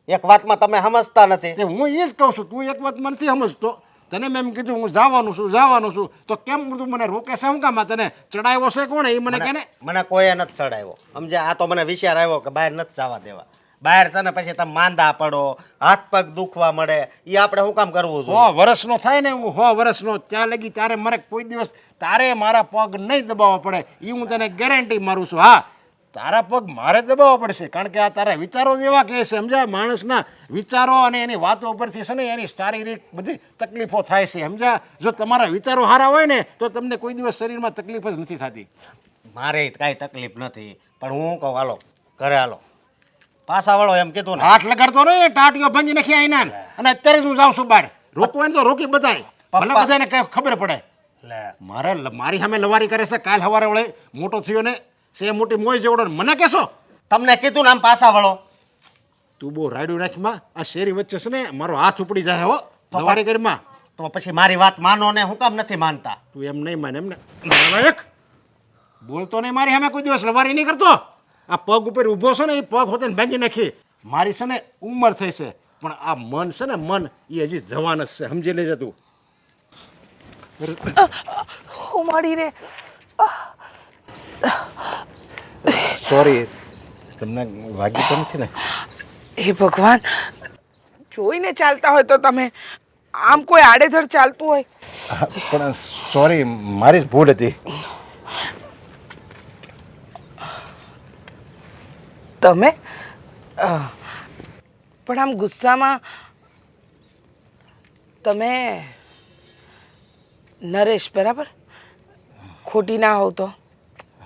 એક વાતમાં તમે સમજતા નથી. હું એ જ કહું છું, તું એક વાતમાં નથી સમજતો. તને મેં એમ કીધું હું જવાનું છું તો કેમ બધું મને રોકે છે? શું કામ? તને ચડાવ્યો છે કોણે એ મને કહે ને. મને કોઈએ નથી ચડાવ્યો, સમજ્યા? આ તો મને વિચાર આવ્યો કે બહાર નથી જવા દેવા. બહાર છે ને પછી તમે માંદા પડો, હાથ પગ દુખવા મળે. એ આપણે શું કામ કરવું જોઈએ? 100 વર્ષનો થાય ને, હું 100 વર્ષનો ત્યાં લગી તારે મારે કોઈ દિવસ તારે મારા પગ નહીં દબાવવા પડે, એ હું તને ગેરંટી મારું છું. હા, તારા પગ મારે દબાવવા પડશે, કારણ કે આ તારા વિચારો જ એવા કહે છે, સમજ્યા? માણસના વિચારો અને એની વાતો ઉપરથી છે ને એની શારીરિક બધી તકલીફો થાય છે, સમજ્યા? જો તમારા વિચારો સારા હોય ને તો તમને કોઈ દિવસ શરીરમાં તકલીફ જ નથી થતી. મારે કાંઈ તકલીફ નથી, પણ હું કહું હાલો ઘરે હાલો. પાછા વાળો એમ કીધું ને. હાથ લગાડતો નહીં, ટાટીઓ ભાંગી નાખી આઈના. અને અત્યારે જ હું જાઉં છું બહાર. રોકવું તો રોકી બતાય, ભલે બધાને કઈ ખબર પડે. મારી સામે લવારી કરે છે. કાલ સવારે વળે મોટો થયો ને સે મોટી મોય જેવડો મને કહેશો? તમને કીધું ને આમ પાછા વળો. તું બહુ રાયડું નાખીમાં આ શેરી વચ્ચે છે ને મારો હાથ ઉપડી જાય હો લવારી કરીમાં. તો પછી મારી વાત માનો ને હું કામ નથી માનતા? તું એમ નહીં માને એમને? બોલતો નહીં મારી સામે કોઈ દિવસ લવારી નહીં કરતો. આ પગ ઉપર ઊભો છે ને એ પગ હોતે ભાંગી નાખી. મારી છે ને ઉંમર થઈ છે, પણ આ મન છે ને મન એ હજી જવાન જ છે, સમજી લેજે તું. મળી રે. સોરી, તમને વાગી તો નથી ને? હે ભગવાન, જોઈને ચાલતા હોય તો તમે આમ કોઈ આડેધડ ચાલતું હોય. પણ સોરી, મારી જ ભૂલ હતી. તમે પણ આમ ગુસ્સામાં તમે નરેશ બરાબર? ખોટી ના હોવ તો.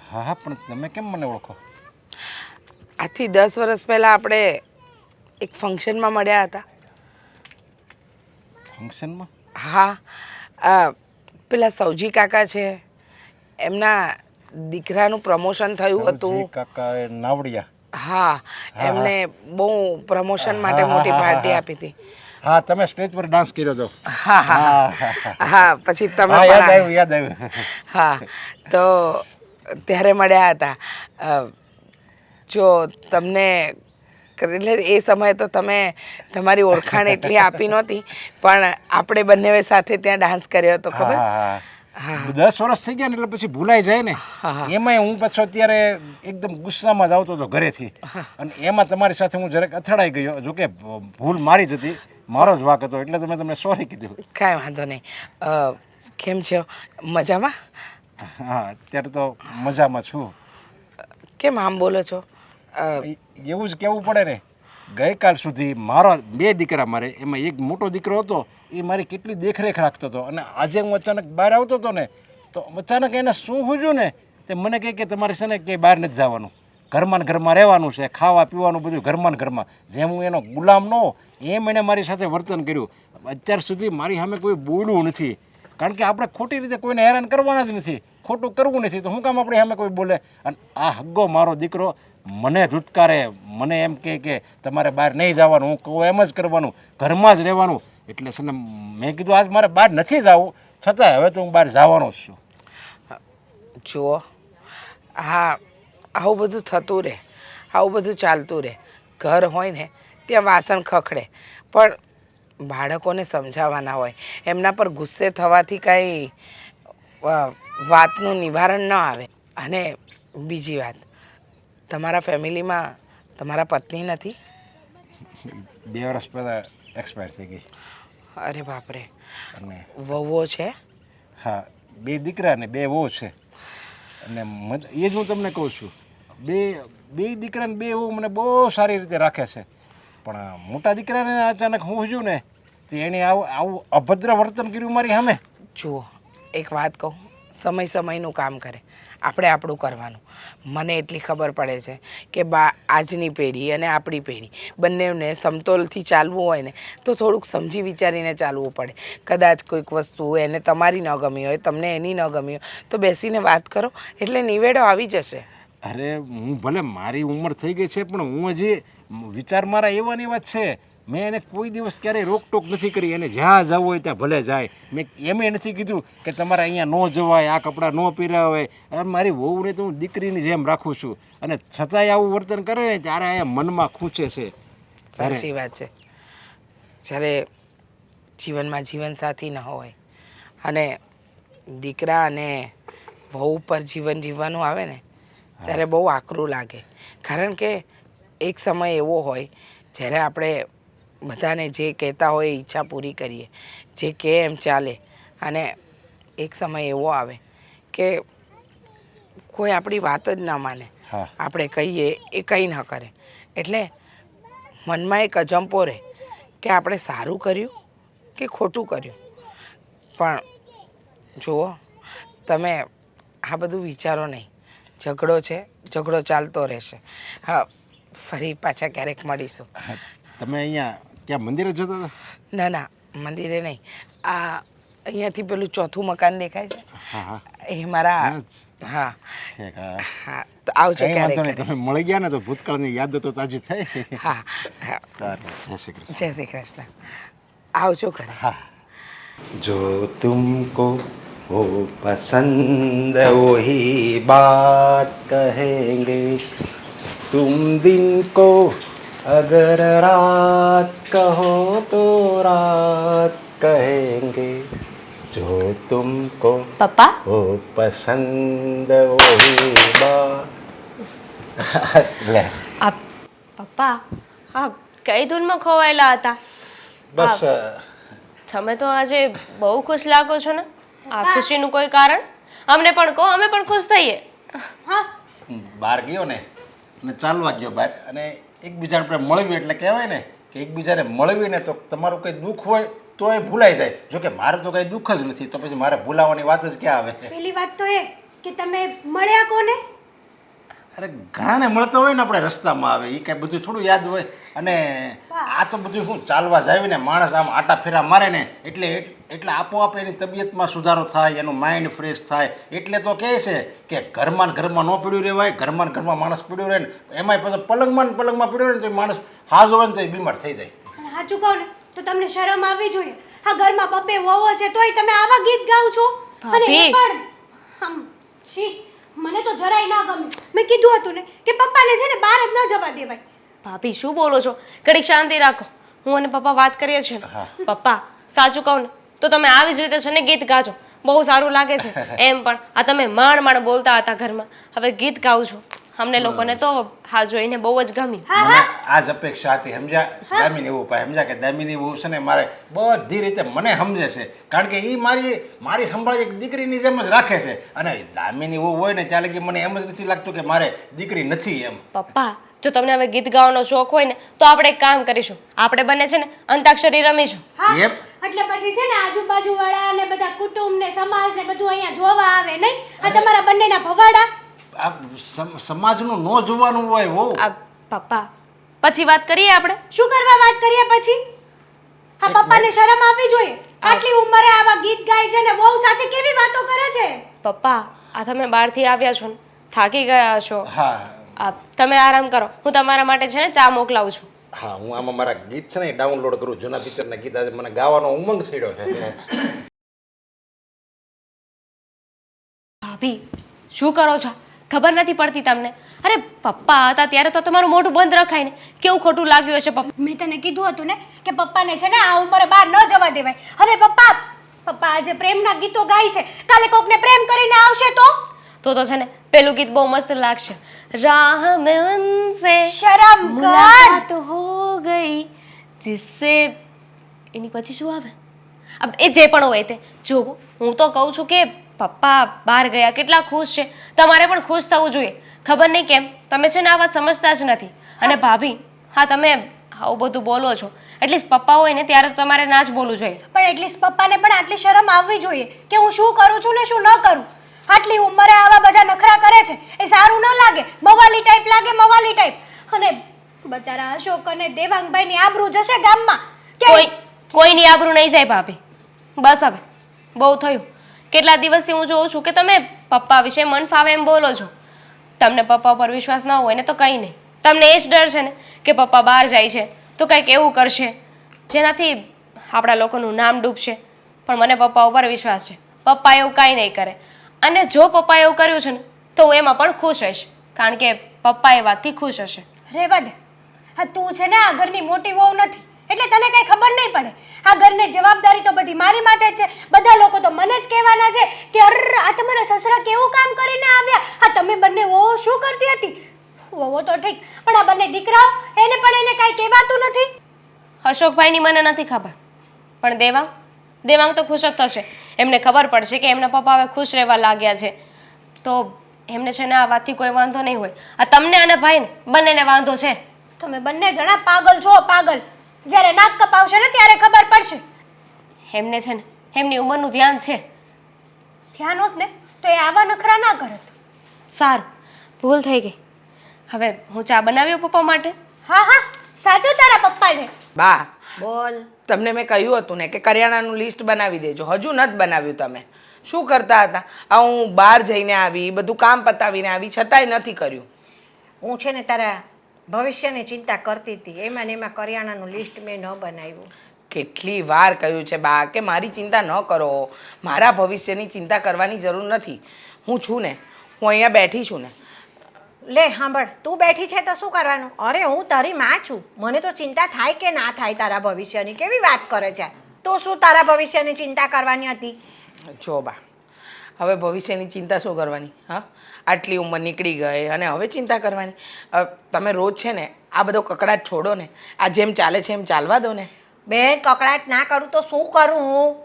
હા હા, પણ તમે કેમ મને ઓળખો? આજથી 10 વર્ષ પહેલાં આપણે એક ફંક્શનમાં મળ્યા હતા. ફંક્શનમાં? હા, પેલા સૌજી કાકા છે, એમના દીકરાનું પ્રમોશન થયું હતું. સૌજી કાકા એ નાવડિયા. હા, એમને બહુ પ્રમોશન માટે મોટી પાર્ટી આપી હતી. હા, તમે સ્ટેજ પર ડાન્સ કર્યો હતો. હા હા હા, પછી તમે હા, યાદ પણ આવ્યું, યાદ આવ્યું. હા, તો ત્યારે મળ્યા હતા. જો તમને એટલે એ સમયે તો તમે તમારી ઓળખાણ એટલી આપી નહોતી, પણ આપણે બંને સાથે ત્યાં ડાન્સ કર્યો હતો, ખબર? હા, 10 વર્ષ થઈ ગયા ને એટલે પછી ભૂલાઈ જાય ને. એમાંય હું પાછો અત્યારે એકદમ ગુસ્સામાં જ આવતો હતો ઘરેથી, અને એમાં તમારી સાથે હું જરાક અથડાઈ ગયો. જોકે ભૂલ મારી જ હતી, મારો જ વાંક હતો, એટલે તો મેં તમને સોરી કીધું. કાંઈ વાંધો નહીં. કેમ છો? મજામાં? હા, અત્યારે તો મજામાં છું. કેમ આમ બોલો છો? એવું જ કહેવું પડે ને. ગઈકાલ સુધી મારા 2 દીકરા, મારે એમાં એક મોટો દીકરો હતો, એ મારી કેટલી દેખરેખ રાખતો હતો, અને આજે હું અચાનક બહાર આવતો હતો ને, તો અચાનક એને શું સૂઝ્યું ને, તે મને કહે કે તમારે છે ને ક્યાંય બહાર નથી જવાનું, ઘરમાં ને ઘરમાં રહેવાનું છે, ખાવા પીવાનું બધું ઘરમાં ને ઘરમાં. જેમ હું એનો ગુલામ ન હો એમ એણે મારી સાથે વર્તન કર્યું. અત્યાર સુધી મારી સામે કોઈ બોલવું નથી, કારણ કે આપણે ખોટી રીતે કોઈને હેરાન કરવાના જ નથી, ખોટું કરવું નથી, તો શું કામ આપણે સામે કોઈ બોલે? અને આ હગ્ગો મારો દીકરો મને ધુટકારે, મને એમ કહે કે તમારે બહાર નહીં જવાનું, હું કહું એમ જ કરવાનું, ઘરમાં જ રહેવાનું. એટલે છે ને મેં કીધું આજ મારે બહાર નથી જવું, છતાંય હવે તો હું બહાર જવાનો જ છું. જુઓ, હા, આવું બધું થતું રહે, આવું બધું ચાલતું રહે. ઘર હોય ને ત્યાં વાસણ ખખડે, પણ બાળકોને સમજાવવાના હોય. એમના પર ગુસ્સે થવાથી કાંઈ વાતનું નિવારણ ન આવે. અને બીજી વાત, તમારા ફેમિલીમાં તમારા પત્ની નથી? 2 વર્ષ પહેલાં એક્સપાયર થઈ ગઈ. અરે બાપરે. અને વહુઓ છે? હા, 2 દીકરા ને 2 વહુ છે. અને એ જ હું તમને કહું છું, બે દીકરા ને 2 વહુ મને બહુ સારી રીતે રાખે છે. પણ મોટા દીકરાને અચાનક હું જોઉં ને, તો એણે આવું અભદ્ર વર્તન કર્યું મારી સામે. જુઓ, એક વાત કહું, સમય સમયનું કામ કરે, આપણે આપણું કરવાનું. મને એટલી ખબર પડે છે કે આજની પેઢી અને આપણી પેઢી બંનેને સમતોલથી ચાલવું હોય ને, તો થોડુંક સમજી વિચારીને ચાલવું પડે. કદાચ કોઈક વસ્તુ એને તમારી ન ગમી હોય, તમને એની ન ગમી હોય, તો બેસીને વાત કરો, એટલે નિવેડો આવી જશે. અરે હું ભલે મારી ઉંમર થઈ ગઈ છે, પણ હું હજી વિચાર મારા એવા ને એવા જ છે. મેં એને કોઈ દિવસ ક્યારેય રોકટોક નથી કરી. એને જ્યાં જવું હોય ત્યાં ભલે જાય. મેં એમ નથી કીધું કે તમારે અહીંયા ન જવાય, આ કપડાં ન પહેરાવાય. મારી વહુને તો હું દીકરીની જેમ રાખું છું, અને છતાંય આવું વર્તન કરે ને ત્યારે અહીંયા મનમાં ખૂંચે છે. સાચી વાત છે. જ્યારે જીવનમાં જીવનસાથી ન હોય અને દીકરા અને વહુ પર જીવન જીવવાનું આવે ને, ત્યારે બહુ આકરું લાગે. કારણ કે એક સમય એવો હોય જ્યારે આપણે બધાને જે કહેતા હોય એ ઈચ્છા પૂરી કરીએ, જે કહે એમ ચાલે, અને એક સમય એવો આવે કે કોઈ આપણી વાત જ ન માને, આપણે કહીએ એ કંઈ ન કરે. એટલે મનમાં એક અજંપો રહે કે આપણે સારું કર્યું કે ખોટું કર્યું. પણ જુઓ, તમે આ બધું વિચારો નહીં. ઝઘડો છે, ઝઘડો ચાલતો રહેશે. હા, ફરી પાછા ક્યારેક મળીશું. તમે અહીંયા ક્યાં મંદિરે જતા હતા? ના ના, મંદિરે નહીં. આ અહીંયાથી પેલું ચોથું મકાન દેખાય છે, એ મારા. હા હા, તો આવજો ક્યારેક. તમે મળી ગયા ને તો ભૂતકાળની યાદો તો તાજી થઈ. હા હા, સારું, જય શ્રી કૃષ્ણ. જય શ્રી કૃષ્ણ. આવજો ઘરે. હા. જો તુમકો हो पसंद वही बात कहेंगे, तुम दिन को अगर रात કહો તો રાત કહેંગે, જો તુમકો પપ્પા, હો પસંદ વહી બાત. લે પપ્પા, હા, કઈ ધૂનમાં ખોવાયેલા હતા? બસ તમે તો આજે બહુ ખુશ લાગો છો ને. આ ખુશીનું કોઈ કારણ અમને પણ કહો, અમે પણ ખુશ થઈએ. હા બહાર ગયો ને અને ચાલવા ગયો બહાર અને એકબીજાને આપણે મળવી એટલે કહેવાય ને કે એકબીજાને મળવી ને તો તમારું કંઈ દુઃખ હોય તો એ ભૂલાઈ જાય. જો કે મારે તો કંઈ દુઃખ જ નથી, તો પછી મારે ભૂલાવાની વાત જ ક્યાં આવે? પેલી વાત તો એ કે તમે મળ્યા કોને? અરે ઘણાને મળતો હોય ને આપણે રસ્તામાં આવે, એ કાંઈ બધું થોડું યાદ હોય. અને આ તો બધું શું ચાલવા જાય ને માણસ આમ આટા ફેરા મારે ને એટલે આપોઆપ એની તબિયતમાં સુધારો થાય, એનું માઇન્ડ ફ્રેશ થાય. એટલે તો કહે છે કે ઘરમાં ને ઘરમાં ન પીડ્યું રહેવાય, ઘરમાં ને ઘરમાં માણસ પીડ્યું રહે ને એમાંય પછી પલંગમાં ને પલંગમાં પીડ્યું રહે ને તો એ માણસ હાજો હોય ને તો એ બીમાર થઈ જાય. અને સાચું કહો ને તો તમને શરમ આવવી જોઈએ. આ ઘરમાં પપ્પે વહુઓ છે તોય તમે આવા ગીત ગાઓ છો. અને એ ભાભી. પણ આમ છી, મને તો જરાય ના ગમે. મેં કીધું હતું ને કે પપ્પાને છે ને બહાર જ ન જવા દેવાય. ભાભી શું બોલો છો? ઘડીક શાંતિ રાખો. હું અને પપ્પા વાત કરીએ છીએ ને. પપ્પા સાચું કહું ને તો તમે આવી જ રીતે છે ને ગીત ગાજો, બહુ સારું લાગે છે. એમ પણ આ તમે માંડ બોલતા હતા ઘરમાં, હવે ગીત ગાઉં છું. અમને લોકોને તો હા જોઈને બહુ જ ગમી. મને આ જ અપેક્ષા હતી, સમજ્યા? દામિની એવું પાય સમજ્યા કે દામિની બહુ છે ને મારે બધી રીતે મને સમજે છે, કારણ કે એ મારી સંભાળ એક દીકરીની જેમ જ રાખે છે. અને દામિની એવું હોય ને ત્યાં લગી મને એમ જ નથી લાગતું કે મારે દીકરી નથી એમ. પપ્પા જો તમને હવે ગીત ગાવાનો શોખ હોય ને તો આપણે એક કામ કરીશું, આપણે બંને છે ને અંતાક્ષરી રમીશું. હા એમ? એટલે પછી છે ને આજુબાજુ વાળા ને બધા કુટુંબ ને સમાજ ને બધું અહીંયા જોવા આવે નહીં? આ તમારા બંનેના ભવાડા. આ સમાજનું ન જોવાનું હોય વહુ. આ પપ્પા પછી વાત કરીએ આપણે. શું કરવા વાત કરીએ પછી? આ પપ્પાને શરમ આવવી જોઈએ. આટલી ઉંમરે આવા ગીત ગાય છે ને વહુ સાથે કેવી વાતો કરે છે. પપ્પા આ તમે બહારથી આવ્યા છો ને, થાકી ગયા છો. હા આ તમે આરામ કરો, હું તમારા માટે છે ને ચા મોકલાવું છું. હા, હું આમાં મારા ગીત છે ને ડાઉનલોડ કરું, જૂના પિક્ચરના ગીત. આજે મને ગાવાનો ઉમંગ છેડ્યો છે. ભાભી શું કરો છો? ખબર નથી પડતી તમને? અરે પપ્પા હતા ત્યારે તો તમારું મોઢું બંધ રખાય ને, કેવું ખોટું લાગ્યું હશે પપ્પા. મેં તને કીધું હતું ને કે પપ્પાને છે ને આ ઉંમરે બહાર ન જવા દેવાય. હવે પપ્પા આજે પ્રેમના ગીતો ગાય છે, કાલે કોકને પ્રેમ કરીને આવશે તો છે ને પેલું ગીત બહુ મસ્ત લાગશે. રાહ મેં ઉનસે શરમ કર. મુલાકાત હો ગઈ જિસસે, એની પછી શું આવે? अब એ જે પણ હોય તે જો, હું તો કહું છું કે પપ્પા બહાર ગયા કેટલા ખુશ છે, તમારે પણ ખુશ થવું જોઈએ. ખબર નહીં કેમ તમે છે ને આ વાત સમજતા જ નથી. અને ભાભી હા તમે આવું બધું બોલો છો, એટલીસ્ટ પપ્પા હોય ને ત્યારે તો તમારે ના જ બોલવું જોઈએ. પણ એટલીસ્ટ પપ્પાને પણ આટલી શરમ આવવી જોઈએ કે હું શું કરું છું ને શું ન કરું. આટલી ઉંમરે આવા બધા નખરા કરે છે એ સારું ન લાગે. મવાલી ટાઈપ લાગે, મવાલી ટાઈપ. અને બચારા અશોક અને દેવાંગભાઈની આબરૂ જશે ગામમાં. કોઈની આબરૂ નહીં જાય ભાભી. બસ હવે બહુ થયું. કેટલા દિવસથી હું જોઉં છું કે તમે પપ્પા વિશે મન ફાવે એમ બોલો છો. તમને પપ્પા પર વિશ્વાસ ન હોય ને તો કંઈ નહીં, તમને એ જ ડર છે ને કે પપ્પા બહાર જાય છે તો કંઈક એવું કરશે જેનાથી આપણા લોકોનું નામ ડૂબશે. પણ મને પપ્પા ઉપર વિશ્વાસ છે, પપ્પા એવું કાંઈ નહીં કરે. અને જો પપ્પા એવું કર્યું છે ને તો હું એમાં પણ ખુશ હશ, કારણ કે પપ્પા એ વાતથી ખુશ હશે. રેવા દે. હા તું છે ને આ ઘરની મોટી વહુ નથી એટલે તને કઈ ખબર નહીં પડે. આ ઘરની જવાબદારી તો બધી મારી માથે જ છે. બધા લોકો તો મને જ કહેવાના છે કે અરે આ તમારા સસરા કેવું કામ કરીને આવ્યા. હા તમે બંને વહુ શું કરતી હતી? વહુ તો ઠીક, પણ આ બંને દીકરાઓ એને કાંઈ કહેવાતું નથી. અશોકભાઈની મને નથી ખબર, પણ દેવાંગ તો ખુશ જ થશે. એમને ખબર પડશે કે એમના પપ્પા હવે ખુશ રહેવા લાગ્યા છે તો એમને છે ને આ વાતથી કોઈ વાંધો નહીં હોય. આ તમને અને ભાઈને બંનેને વાંધો છે. તમે બંને જણા પાગલ છો, પાગલ. જ્યારે નાક કપાવશે ને ત્યારે ખબર પડશે. એમને છે ને એમની ઉંમરનું ધ્યાન છે. ધ્યાન હોત ને તો એ આવા નખરા ના કરત. સારું, ભૂલ થઈ ગઈ. હવે હું ચા બનાવ્યો પપ્પા માટે. હા હા સાચું તારા પપ્પાને. બા બોલ. તમને મેં કહ્યું હતું ને કે કરિયાણાનું લિસ્ટ બનાવી દેજો, હજુ નથી બનાવ્યું. તમે શું કરતા હતા? આ હું બહાર જઈને આવી, બધું કામ પતાવીને આવી, છતાંય નથી કર્યું. હું છે ને તારા ભવિષ્યની ચિંતા કરતી હતી, એમાં ને એમાં કરિયાણાનું લિસ્ટ મેં ન બનાવ્યું. કેટલી વાર કહ્યું છે બા કે મારી ચિંતા ન કરો, મારા ભવિષ્યની ચિંતા કરવાની જરૂર નથી. હું છું ને, હું અહીંયા બેઠી છું ને. લે સાંભળ, તું બેઠી છે તો શું કરવાનું? અરે હું તારી માં છું, મને તો ચિંતા થાય કે ના થાય તારા ભવિષ્યની. કેવી વાત કરે છે? તો શું તારા ભવિષ્યની ચિંતા કરવાની હતી? જો બા, હવે ભવિષ્યની ચિંતા શું કરવાની? હા, આટલી ઉંમર નીકળી ગઈ અને હવે ચિંતા કરવાની? તમે રોજ છે ને આ બધો કકડાટ છોડો ને, આ જેમ ચાલે છે એમ ચાલવા દો ને. બેન કકડાટ ના કરું તો શું કરું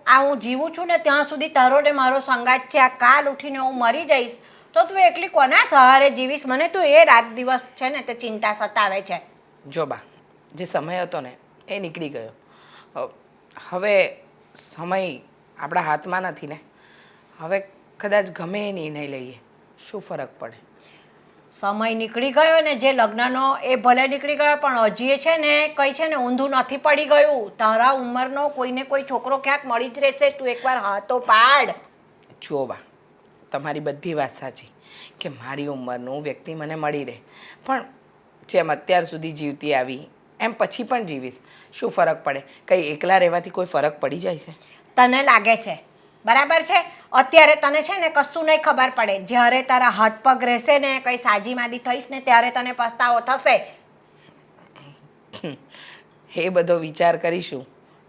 હું જીવું છું ને ત્યાં સુધી તારો ને મારો સંગાત છે. આ કાલ ઉઠીને હું મરી જઈશ તો તું એકલી કોના સહારે જીવીશ? મને તું એ રાત દિવસ છે ને તે ચિંતા સતાવે છે. જો બા, જે સમય હતો ને એ નીકળી ગયો. હવે સમય આપણા હાથમાં નથી ને. હવે કદાચ ગમે એ નિર્ણય લઈએ, શું ફરક પડે? સમય નીકળી ગયો ને જે લગ્નનો એ ભલે નીકળી ગયો પણ હજી છે ને કંઈ છે ને ઊંધું નથી પડી ગયું. તારા ઉંમરનો કોઈને કોઈ છોકરો ક્યાંક મળી જ રહેશે. તું એકવાર હાથો પાડ. જુઓ બા, તમારી બધી વાત સાચી કે મારી ઉંમરનું વ્યક્તિ મને મળી રહે, પણ જેમ અત્યાર સુધી જીવતી આવી એમ પછી પણ જીવીશ. શું ફરક પડે? કંઈ એકલા રહેવાથી કોઈ ફરક પડી જાય છે? તને લાગે છે બરાબર છે. અત્યારે તને છે ને કશું નહીં ખબર પડે. જ્યારે તારા હાથ પગ રહેશે ને કંઈ સાજીમાદી થઈશ ને ત્યારે તને પસ્તાવો થશે. એ બધો વિચાર કરીશું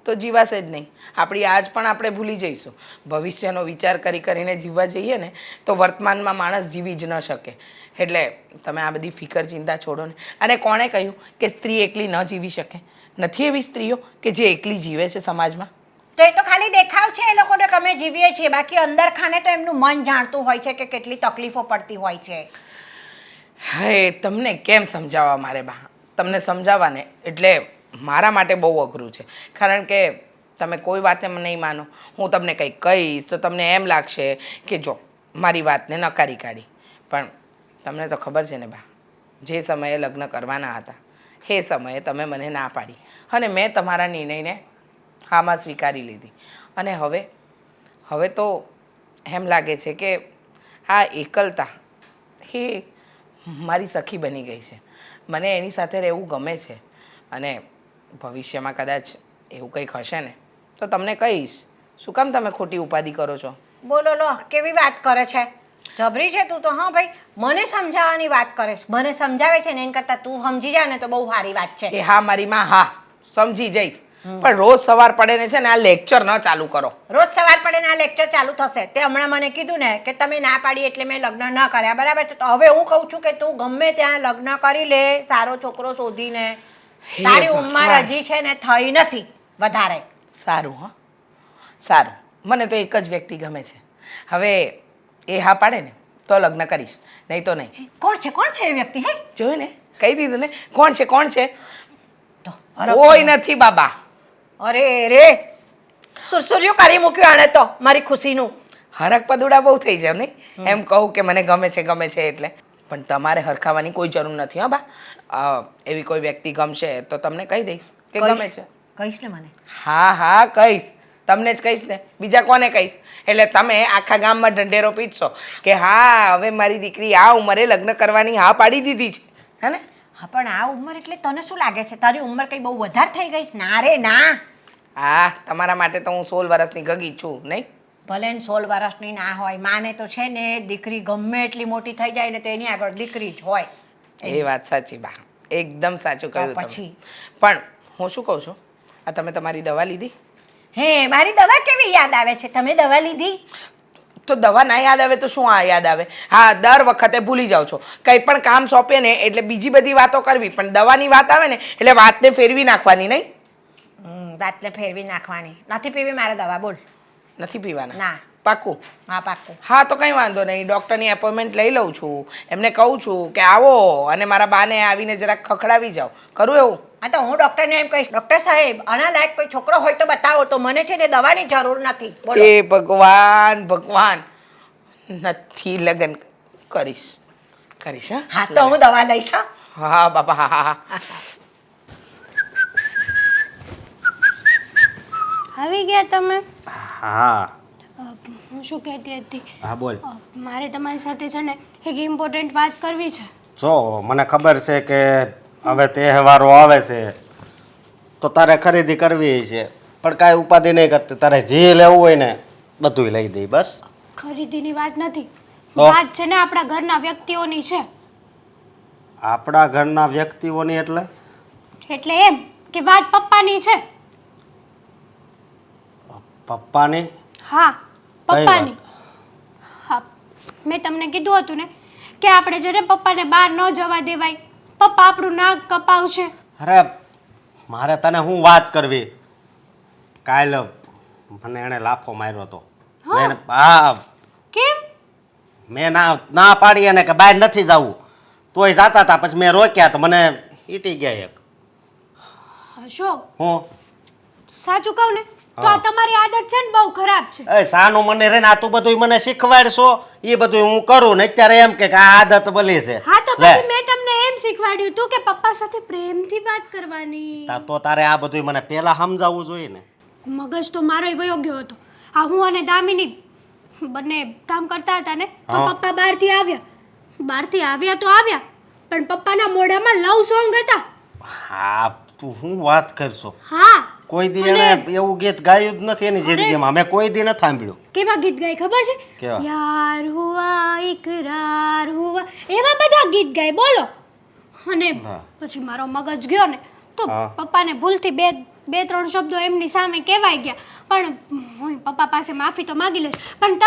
તો જીવાશે જ નહીં. આપણી આજ પણ આપણે ભૂલી જઈશું. ભવિષ્યનો વિચાર કરીને જીવવા જઈએ ને તો વર્તમાનમાં માણસ જીવી જ ન શકે. એટલે તમે આ બધી ફિકર ચિંતા છોડો ને. અને કોણે કહ્યું કે સ્ત્રી એકલી ન જીવી શકે? નથી એવી સ્ત્રીઓ કે જે એકલી જીવે છે સમાજમાં? તો એ તો ખાલી દેખાવ છે એ લોકોને કે અમે જીવીએ છીએ. બાકી અંદર ખાને તો એમનું મન જાણતું હોય છે કે કેટલી તકલીફો પડતી હોય છે. હા, તમને કેમ સમજાવવા મારે બા? તમને સમજાવવા ને એટલે મારા માટે બહુ અઘરું છે. કારણ કે તમે કોઈ વાતે નહીં માનો. હું તમને કંઈક કહીશ તો તમને એમ લાગશે કે જો મારી વાતને નકારી કાઢી. પણ તમને તો ખબર છે ને બા, જે સમયે લગ્ન કરવાના હતા એ સમયે તમે મને ના પાડી અને મેં તમારા નિર્ણયને હામાં સ્વીકારી લીધી. અને હવે તો એમ લાગે છે કે આ એકલતા એ મારી સખી બની ગઈ છે. મને એની સાથે રહેવું ગમે છે. અને ભવિષ્યમાં કદાચ એવું કંઈક હશે ને તો તમને કહીશ. શું કામ તમે ખોટી ઉપાધિ કરો છો? બોલો લો કેવી વાત કરે છે. જબરી છે તું તો. હા ભાઈ, મને સમજાવવાની વાત કરે છે. મને સમજાવે છે ને એના કરતાં તું સમજી જા ને તો બહુ સારી વાત છે. એ હા મારી માં, હા સમજી જઈશ. પણ રોજ સવાર પડે ને છે ને આ લેક્ચર ન ચાલુ કરો. રોજ સવાર પડે ને આ લેક્ચર ચાલુ થશે. તે હમણાં મને કીધું ને કે તમે ના પાડી એટલે મેં લગ્ન ન કર્યા, બરાબર છે? તો હવે હું કહું છું કે તું ગમે ત્યાં લગ્ન કરી લે સારો છોકરો શોધીને. તારી ઉંમર હજી છે ને થઈ નથી વધારે. સારું, હા સારું. મને તો એક જ વ્યક્તિ ગમે છે. હવે એ હા પાડે ને તો લગ્ન કરીશ, નહીં તો નહીં. કોણ છે એ વ્યક્તિ? હે જોયું ને, કહી દીધું ને. કોણ છે? તો કોઈ નથી બાબા. અરે રે, સુરસુર્યું કરી મૂક્યું આણે તો મારી ખુશીનું. હરક પદુડા બહુ થઈ જાવ નહીં? એમ કહું કે મને ગમે છે એટલે. પણ તમારે હરખાવાની કોઈ જરૂર નથી. હા બા, એવી કોઈ વ્યક્તિ ગમશે તો તમને કહી દઈશ કે ગમે છે. કહીશ ને મને? હા કહીશ. તમને જ કહીશ ને, બીજા કોને કહીશ? એટલે તમે આખા ગામમાં ઢંઢેરો પીટશો કે હા હવે મારી દીકરી આ ઉંમરે લગ્ન કરવાની હા પાડી દીધી છે. હે ને? હા પણ આ ઉંમર એટલે તને શું લાગે છે તારી ઉંમર કંઈ બહુ વધારે થઈ ગઈ? ના રે ના. હા, તમારા માટે તો હું 16 વર્ષની ગગી છું નહીં? ભલે ને 16 વર્ષની ના હોય, માને તો છે ને દીકરી ગમે એટલી મોટી થઈ જાય ને તો એની આગળ દીકરી જ હોય. એ વાત સાચી બા, એકદમ સાચું કહ્યું તમે. પછી પણ હું શું કહું છું, આ તમે તમારી દવા લીધી? હે મારી દવા કેવી યાદ આવે છે? તમે દવા લીધી? તો દવા ના યાદ આવે તો શું આ યાદ આવે? હા, દર વખતે ભૂલી જાઓ છો. કંઈ પણ કામ સોંપે ને એટલે બીજી બધી વાતો કરવી, પણ દવાની વાત આવે ને એટલે વાતને ફેરવી નાખવાની નહીં? વાતને ફેરવી નાખવાની. નથી પીવી મારે દવા? બોલ. નથી પીવાના? ના. પાક્કું? હા પાક્કું. હા તો કંઈ વાંધો નહીં. ડૉક્ટરની એપોઇન્ટમેન્ટ લઈ લઉં છું. એમને કહું છું કે આવો અને મારા બાને આવીને જરાક ખખડાવી જાઓ. કરું એવું? હા તો હું ડૉક્ટરને એમ કહીશ, ડૉક્ટર સાહેબ આના લાયક કોઈ છોકરો હોય તો બતાવો. તો મને છે ને દવાની જરૂર નથી. બોલો. એ ભગવાન નથી લગ્ન કરીશ. હા? હા તો હું દવા લઈશ. હા હા બાપા, હા. આવી ગયા તમે? હા હું શું કહેતી હતી, હા બોલ. મારે તમારી સાથે છે ને એક ઇમ્પોર્ટન્ટ વાત કરવી છે. જો મને ખબર છે કે હવે તહેવારો આવે છે તો તારે ખરીદી કરવી છે, પણ કાંઈ ઉપાધિ નહીં કરતી. તારે જે લેવું હોય ને બધું લઈ દઈ. બસ ખરીદીની વાત નથી, તો? વાત છે ને આપણા ઘરના વ્યક્તિઓની છે. આપણા ઘરના વ્યક્તિઓની એટલે એમ કે વાત પપ્પાની છે. પપ્પાની? હા કઈ પપ્પાની. વાત? હા, મેં તમને કીધું હતું ને કે આપણે છે ને પપ્પાને બહાર ન જવા દેવાય. પપ્પા આપણું નાક કપાવશે. અરે મારે તને હું વાત કરવી? કાલ મને એણે લાફો માર્યો હતો હા કેમ? મેં ના પાડી એને કે બહાર નથી જવું તોય જાતા હતા પછી મેં રોક્યા તો મને ઈટી ગયા એક અશોક, હું સાચું કહું ને તો આ તમારી આદત છે ને બહુ ખરાબ છે. એ સાનું મને રે ને આ તું બધું મને શીખવાડશો એ બધું હું કરું ને અત્યારે એમ કે આ આદત ભલી છે હા તો લે પછી મેં તમને એમ શીખવાડ્યું હતું કે પપ્પા સાથે પ્રેમથી વાત કરવાની. તો તારે આ બધું મને પહેલા સમજાવવું જોઈએ ને. મગજ તો મારો વયો ગયો હતો. આ હું અને દામિની બંને કામ કરતા હતા ને તો હા. પપ્પા બહારથી આવ્યા તો આવ્યા પણ પપ્પાના મોઢામાં લવ સોંગ હતા. હા તું શું વાત કરશો હા, કોઈ દી એને એવું ગીત ગાયું જ નથી એની જિંદગીમાં મેં કોઈ દી નથી સાંભળ્યું. કેવા ગીત ગાય ખબર છે? કેવા? યાર હુઆ ઇકરાર હુઆ એવા બધા ગીત ગાય બોલો. અને હા. પછી મારો મગજ ગયો ને તો હા. પપ્પાને ભૂલથી બે ત્રણ શબ્દો એમની સામે કહેવાય ગયા પણ હું પપ્પા પાસે માફી તો માગી લઈશ પણ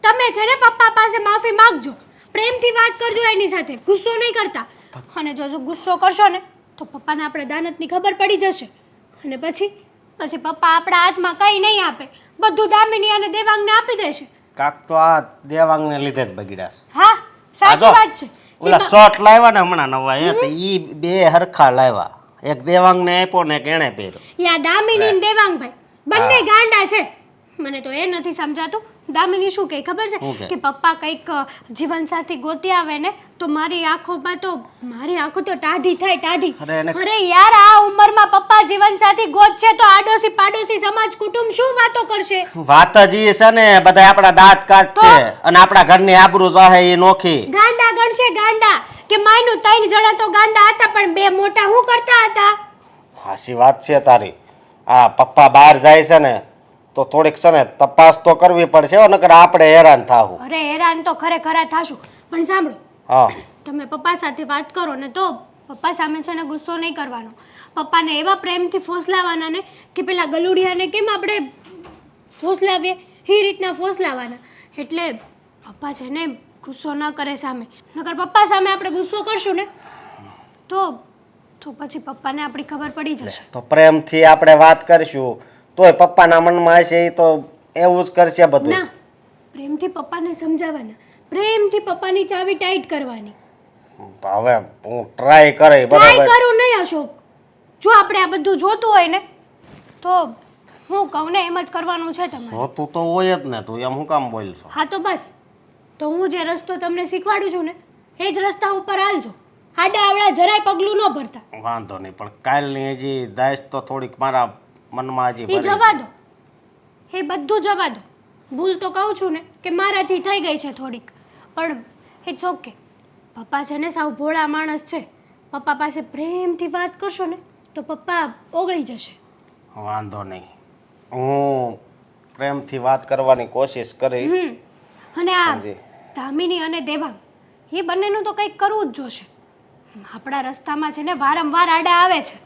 તમે છે ને પપ્પા પાસે માફી માંગજો, પ્રેમથી વાત કરજો એની સાથે, ગુસ્સો નહીં કરતા. અને જો ગુસ્સો કરશો ને તો પપ્પાને આપણે દાનતની ખબર પડી જશે અને પછી પપ્પા આપણા હાથમાં કંઈ નહીં આપે, બધું દામિની અને દેવાંગને આપી દેશે. કાક તો આ દેવાંગને લીધે જ બગડ્યાસ. હા, સાચી વાત છે. ઓલા શોર્ટ લાવ્યા ને હમણાં નવા ઈ બે હરખા લાવ્યા, એક દેવાંગને આપ્યો ને એક એણે પહેર્યો. યા દામિની ને દેવાંગભાઈ બંને ગાંડા છે. મને તો એ નથી સમજાતું દામિની શું કહે ખબર શું છે કહે? કે પપ્પા કંઈક જીવનસાથી ગોતી આવે ને તો મારી આંખો તો ટાઢી થાય ટાઢી. અરે એને- અરે યાર આ ઉંમરમાં પપ્પા જીવનસાથી ગોતશે તો આડોશી પાડોશી સમાજ કુટુંબ શું વાતો કરશે? વાત જ ઈ છે ને બધા આપણા દાંત કાઢશે અને આપણા ઘરની આબરૂ જાહે ઈ નોખી. ગાંડા ગણશે ગાંડા કે માયનું 3 જણા તો ગાંડા હતા પણ 2 મોટા શું કરતા હતા? હાસી વાત છે તારી. આ પપ્પા બહાર જાય છે ને તો થોડીક છે ને તપાસ તો કરવી પડશે નકર આપણે હેરાન થાવું. અરે હેરાન તો ખરેખર થાશું પણ સાંભળો, હા તમે પપ્પા સાથે વાત કરો ને તો પપ્પા સામે છે ને ગુસ્સો નહીં કરવાનો. પપ્પાને એવા પ્રેમથી ફોસલાવાના ને કે પેલા ગલુડિયાને કેમ આપણે ફોસલાવીએ એ રીતના ફોસલાવાના એટલે પપ્પા છે ને ગુસ્સો ન કરે સામે. નકર પપ્પા સામે આપણે ગુસ્સો કરશું ને તો પછી પપ્પાને આપણી ખબર પડી જશે. તો પ્રેમથી આપણે વાત કરશું તોય પપ્પાના મનમાં હશે એ તો એવું જ કરશે બધું. ના, પ્રેમથી પપ્પાને સમજાવવાના, પ્રેમથી પપ્પાની ચાવી ટાઈટ કરવાની. હવે હું ટ્રાય કરે ટ્રાય બરાબર. કરું નહીં અશોક, જો આપણે આ બધું જોતું હોય ને તો હું કહું ને એમ જ કરવાનું છે તમારે. જોતું તો હોય જ ને, તું એમ હું કામ બોલશો? હા તો બસ, તો હું જે રસ્તો તમને શીખવાડું છું ને એ જ રસ્તા ઉપર હાલજો, આડા આવડા જરાય પગલું ન ભરતા. વાંધો નહીં પણ કાલની હજી દાઈશ તો થોડીક મારા મનમાં હજી એ ભરી જવા દો, એ બધું જવા દો. ભૂલ તો કહું છું ને કે મારાથી થઈ ગઈ છે થોડીક પણ ઇટ્સ ઓકે. પપ્પા છે ને સાવ ભોળા માણસ છે, પપ્પા પાસે પ્રેમથી વાત કરશો ને તો પપ્પા ઓગળી જશે. વાંધો નહીં, હું પ્રેમથી વાત કરવાની કોશિશ કરી. અને આ હાજી. દામિની અને દેવાંગ એ બંનેનું તો કંઈક કરવું જ જોશે. આપણા રસ્તામાં છે ને વારંવાર આડા આવે છે,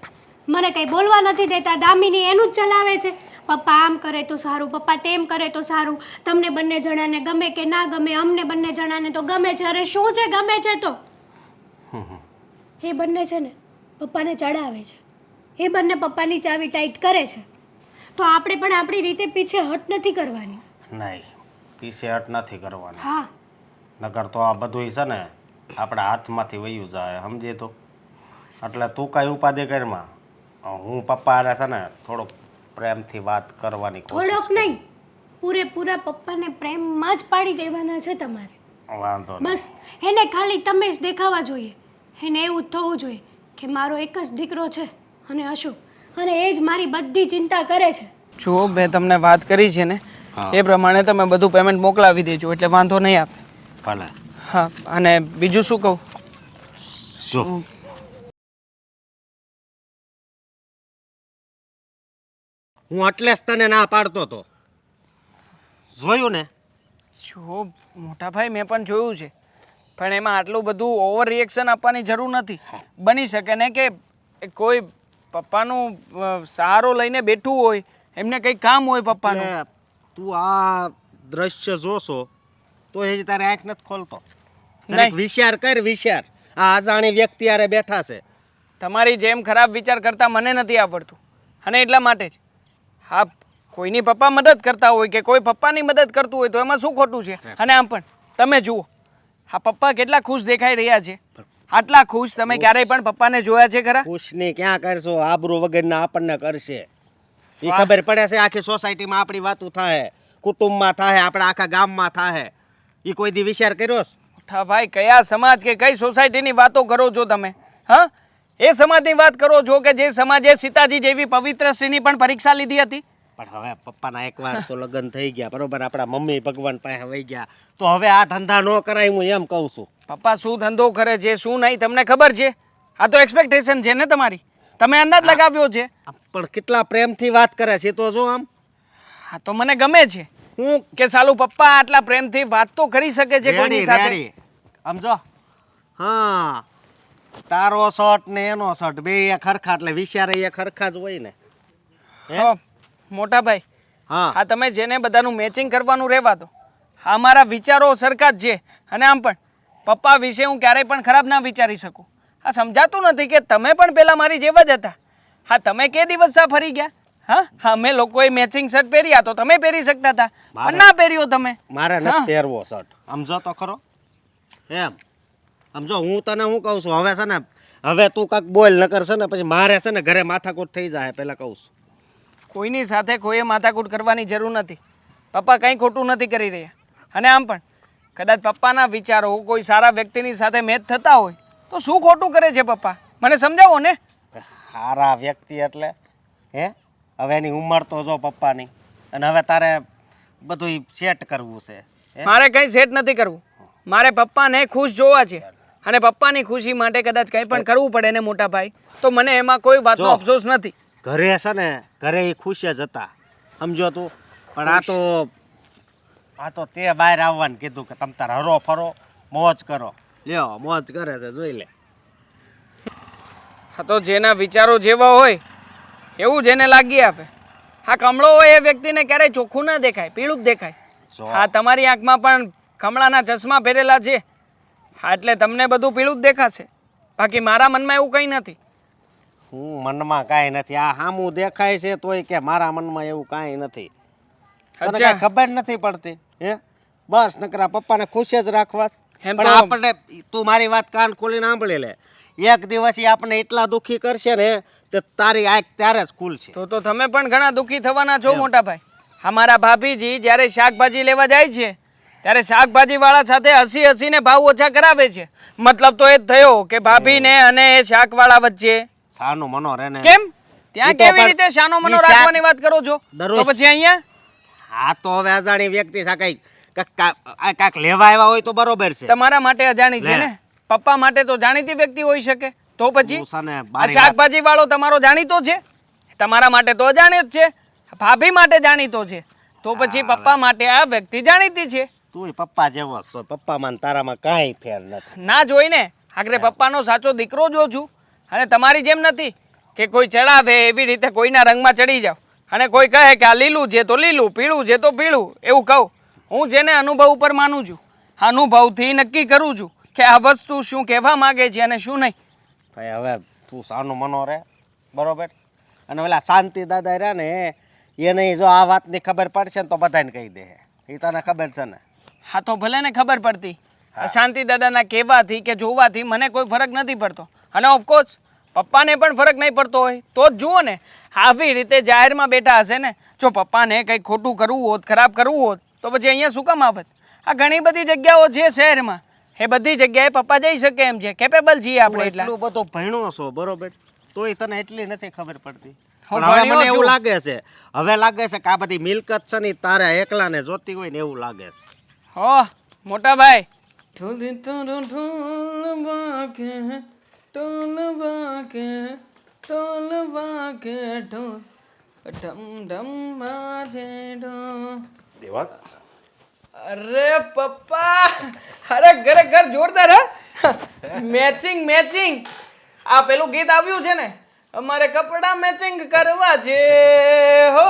મને કંઈ બોલવા નથી દેતા. દામિની એનું જ ચલાવે છે, પપ્પા આમ કરે તો સારું, પપ્પા તેમ કરે તો સારું, તમને બંને જણાને ગમે કે ના ગમે, અમને બંને જણાને તો ગમે છે. અરે શું છે ગમે છે તો એ બંને છે ને પપ્પાને ચડાવે છે, એ બંને પપ્પાની ચાવી ટાઈટ કરે છે. તો આપણે પણ આપણી રીતે પીછે હટ નથી કરવાની. નહીં, પીછે હટ નથી કરવાની. હા, નકર તો આ બધું છે ને આપણા હાથમાંથી વયું જાય, સમજી તું. એટલે તું કાંઈ ઉપાધિ કરમાં, હું પપ્પા હારે છે ને થોડોક પ્રેમથી વાત કરવાની કોશિશ થોડોક નહીં, પૂરેપૂરા પપ્પાને પ્રેમમાં જ પાડી દેવાના છે તમારે. વાંધો નહીં. બસ એને ખાલી તમે જ દેખાવા જોઈએ, એને એવું જ થવું જોઈએ કે મારો એક જ દીકરો છે અને અશોક, અને એ જ મારી બધી ચિંતા કરે છે. જુઓ મેં તમને વાત કરી છે ને એ પ્રમાણે તમે બધું પેમેન્ટ મોકલાવી દેજો એટલે વાંધો નહીં આપે. ભલે. હા અને બીજું શું કહું, શું? હું એટલે જ તને ના પાડતો હતો, જોયું ને? જુઓ મોટા ભાઈ મેં પણ જોયું છે પણ એમાં આટલું બધું ઓવર રિએક્શન આપવાની જરૂર નથી. બની શકે ને કે કોઈ પપ્પાનું સહારો લઈને બેઠું હોય, એમને કંઈક કામ હોય પપ્પાનું. એટલે તું આ દ્રશ્ય જોશો તો એ તારે આંખ નથી ખોલતો. નહીં. વિચાર કર, વિચાર. આ અજાણી વ્યક્તિ હારે બેઠા છે. તમારી જેમ ખરાબ વિચાર કરતા મને નથી આવડતું અને એટલા માટે જ હા, કોઈની પપ્પા મદદ કરતા હોય કે કોઈ પપ્પાની મદદ કરતું હોય તો એમાં શું ખોટું છે? અને આમ પણ તમે જુઓ, હા પપ્પા કેટલા ખુશ દેખાઈ રહ્યા છે. આટલા ખુશ તમે ક્યારેય પણ પપ્પાને જોયા છે ખરા? ખુશની ક્યાં કરશો, આબરૂ વગરના આપણને કરશે. એ ખબર પડે છે આખી સોસાયટીમાં આપણી વાતો થાય, કુટુંબમાં થાય, આપણા આખા ગામમાં થાય. એ કોઈ દી વિચાર કર્યો છે? મોટા ભાઈ, કયા સમાજ કે કઈ સોસાયટીની વાતો કરો છો તમે? હા, એ સમાજની વાત કરો છો કે જે સમાજે સીતાજી જેવી પવિત્ર સ્ત્રીની પણ પરીક્ષા લીધી હતી. પણ હવે પપ્પાના એકવાર તો લગ્ન થઈ ગયા બરોબર, આપણા મમ્મી ભગવાન પાસે વહી ગયા, તો હવે આ ધંધા ન કરાય, હું એમ કહું છું. પપ્પા શું ધંધો કરે છે શું નહીં તમને ખબર છે? આ તો એક્સપેક્ટેશન છે ને તમારી, તમે અંદાજ લગાવ્યો છે. પણ કેટલા પ્રેમથી વાત કરે છે તો જો આમ. હા તો મને ગમે છે હું કે સાલું પપ્પા આટલા પ્રેમથી વાત તો કરી શકે છે કોઈની સાથે. સમજો, હા તારો શર્ટ ને એનો શર્ટ બે ખરખા, એટલે વિચારે એ ખરખા જ હોય ને. હા મોટા ભાઈ, હા હા તમે જેને બધાનું મેચિંગ કરવાનું રહેવા દો. હા મારા વિચારો સરખા જ છે. અને આમ પણ પપ્પા વિશે હું ક્યારેય પણ ખરાબ ના વિચારી શકું. હા સમજાતું નથી કે તમે પણ પહેલાં મારી જેવા જ હતા. હા તમે કે દિવસ સા ફરી ગયા? હા હા અમે લોકોએ મેચિંગ શર્ટ પહેર્યા તો તમે પહેરી શકતા હતા, પણ ના પહેર્યો તમે. મારે નથી પહેરવો શર્ટ, સમજો તો ખરો. એમ સમજો, હું તને શું કહું છું, હવે છે ને હવે તું કાંઈક બોલ ન કરશે ને પછી મારે છે ને ઘરે માથાકૂટ થઈ જાય, પહેલાં કહું છું. કોઈની સાથે કોઈએ માથાકૂટ કરવાની જરૂર નથી. પપ્પા કંઈ ખોટું નથી કરી રહ્યા. અને આમ પણ કદાચ પપ્પાના વિચારો કોઈ સારા વ્યક્તિની સાથે મેચ થતા હોય તો શું ખોટું કરે છે પપ્પા? મને સમજાવો ને. સારા વ્યક્તિ એટલે હે, હવે એની ઉંમર તો જો પપ્પાની, અને હવે તારે બધું સેટ કરવું છે. મારે કંઈ સેટ નથી કરવું. મારે પપ્પાને ખુશ જોવા છે. અને પપ્પાની ખુશી માટે કદાચ કંઈ પણ કરવું પડે ને મોટા ભાઈ, તો મને એમાં કોઈ વાતનો અફસોસ નથી. ઘરે છે ને ઘરે એ ખુશ જ હતા, સમજો તું. પણ આ તો તે બહાર આવવાનું કીધું કે તમ તાર હરો ફરો, મોજ કરો. લ્યો મોજ કરે છે, જોઈ લે. હા તો જેના વિચારો જેવા હોય એવું જેને લાગી આપે. હા કમળો હોય એ વ્યક્તિને ક્યારેય ચોખ્ખું ના દેખાય, પીળું જ દેખાય. હા તમારી આંખમાં પણ કમળાના ચશ્મા પહેરેલા છે, હા એટલે તમને બધું પીળું જ દેખાશે. બાકી મારા મનમાં એવું કંઈ નથી. હું મનમાં કાંઈ નથી, આ સામું દેખાય છે તોય કે મારા મનમાં એવું કાંઈ નથી. તને કાંઈ ખબર નથી પડતી હે? બસ નકરા પપ્પાને ખુશ જ રાખવાસ. પણ આપણને તું મારી વાત કાન ખોલીને સાંભળી લે, એક દિવસ ઈ આપણને એટલા દુઃખી કરશે ને તે તારી આંખ ત્યારે જ ખુલશે. તો તમે પણ ઘણા દુઃખી થવાના છો મોટા ભાઈ. અમારા ભાભીજી જ્યારે શાકભાજી લેવા જાય છે ત્યારે શાકભાજી વાળા સાથે હસીને ભાવ ઓછા કરાવે છે. મતલબ તો એ જ થયો કે ભાભીને અને એ શાકવાળા વચ્ચે સાનો મનો રે ને. કેમ ત્યાં કેવી રીતે શાનો મનો રાખવાની વાત કરો છો? તો પછી અહીંયા હા તો હવે અજાણી વ્યક્તિ છે, કાંઈક લેવા આવ્યા હોય તો બરોબર છે. તમારા માટે અજાણી છે ને, પપ્પા માટે તો જાણીતી વ્યક્તિ હોઈ શકે. તો પછી આ શાકભાજી વાળો તમારો જાણીતો છે, તમારા માટે તો અજાણ્યો જ છે, ભાભી માટે જાણીતો છે, તો પછી પપ્પા માટે આ વ્યક્તિ જાણીતી છે. તું પપ્પા જેવો છો, પપ્પામાં તારામાં કાંઈ ફેર નથી. ના જોઈને આખરે પપ્પાનો સાચો દીકરો જો છું. અને તમારી જેમ નથી કે કોઈ ચડાવે એવી રીતે કોઈના રંગમાં ચડી જાવ અને કોઈ કહે કે આ લીલું છે તો લીલું, પીળું છે તો પીળું, એવું કહું. હું જેને અનુભવ ઉપર માનું છું, અનુભવથી નક્કી કરું છું કે આ વસ્તુ શું કહેવા માંગે છે અને શું નહીં. ભાઈ હવે તું સાનું મનો રે બરોબર. અને ઓલા શાંતિ દાદા રહ્યા ને એને જો આ વાતની ખબર પડશે ને તો બધાને કહી દે, એ તને ખબર છે ને. હા તો ભલે ને ખબર પડતી, શાંતિ દાદાના કહેવાથી કે જોવાથી મને કોઈ ફરક નથી પડતો. અને ઓફકોર્સ પપ્પાને પણ ફરક નહીં પડતો હોય તો જ જુઓ ને, આવી રીતે જાહેરમાં બેઠા હશે ને. જો પપ્પાને કંઈક ખોટું કરવું હોત, ખરાબ કરવું હોત તો પછી અહીંયા શું કામ આવત? આ ઘણી બધી જગ્યાઓ છે શહેરમાં, એ બધી જગ્યાએ પપ્પા જઈ શકે એમ છે, કેપેબલ છીએ આપણે. એટલું બધું ભણ્યો છો બરોબર, તોય તને એટલી નથી ખબર પડતી. પણ હવે મને એવું લાગે છે, હવે લાગે છે કે આ બધી મિલકત છે ને તારે એકલાને જોતી હોય ને એવું લાગે છે. હો મોટા ભાઈ, અરે પપ્પા, અરે ખરેખર જોરદાર હા. મેચિંગ આ પેલું ગીત આવ્યું છે ને, અમારે કપડા મેચિંગ કરવા છે હો.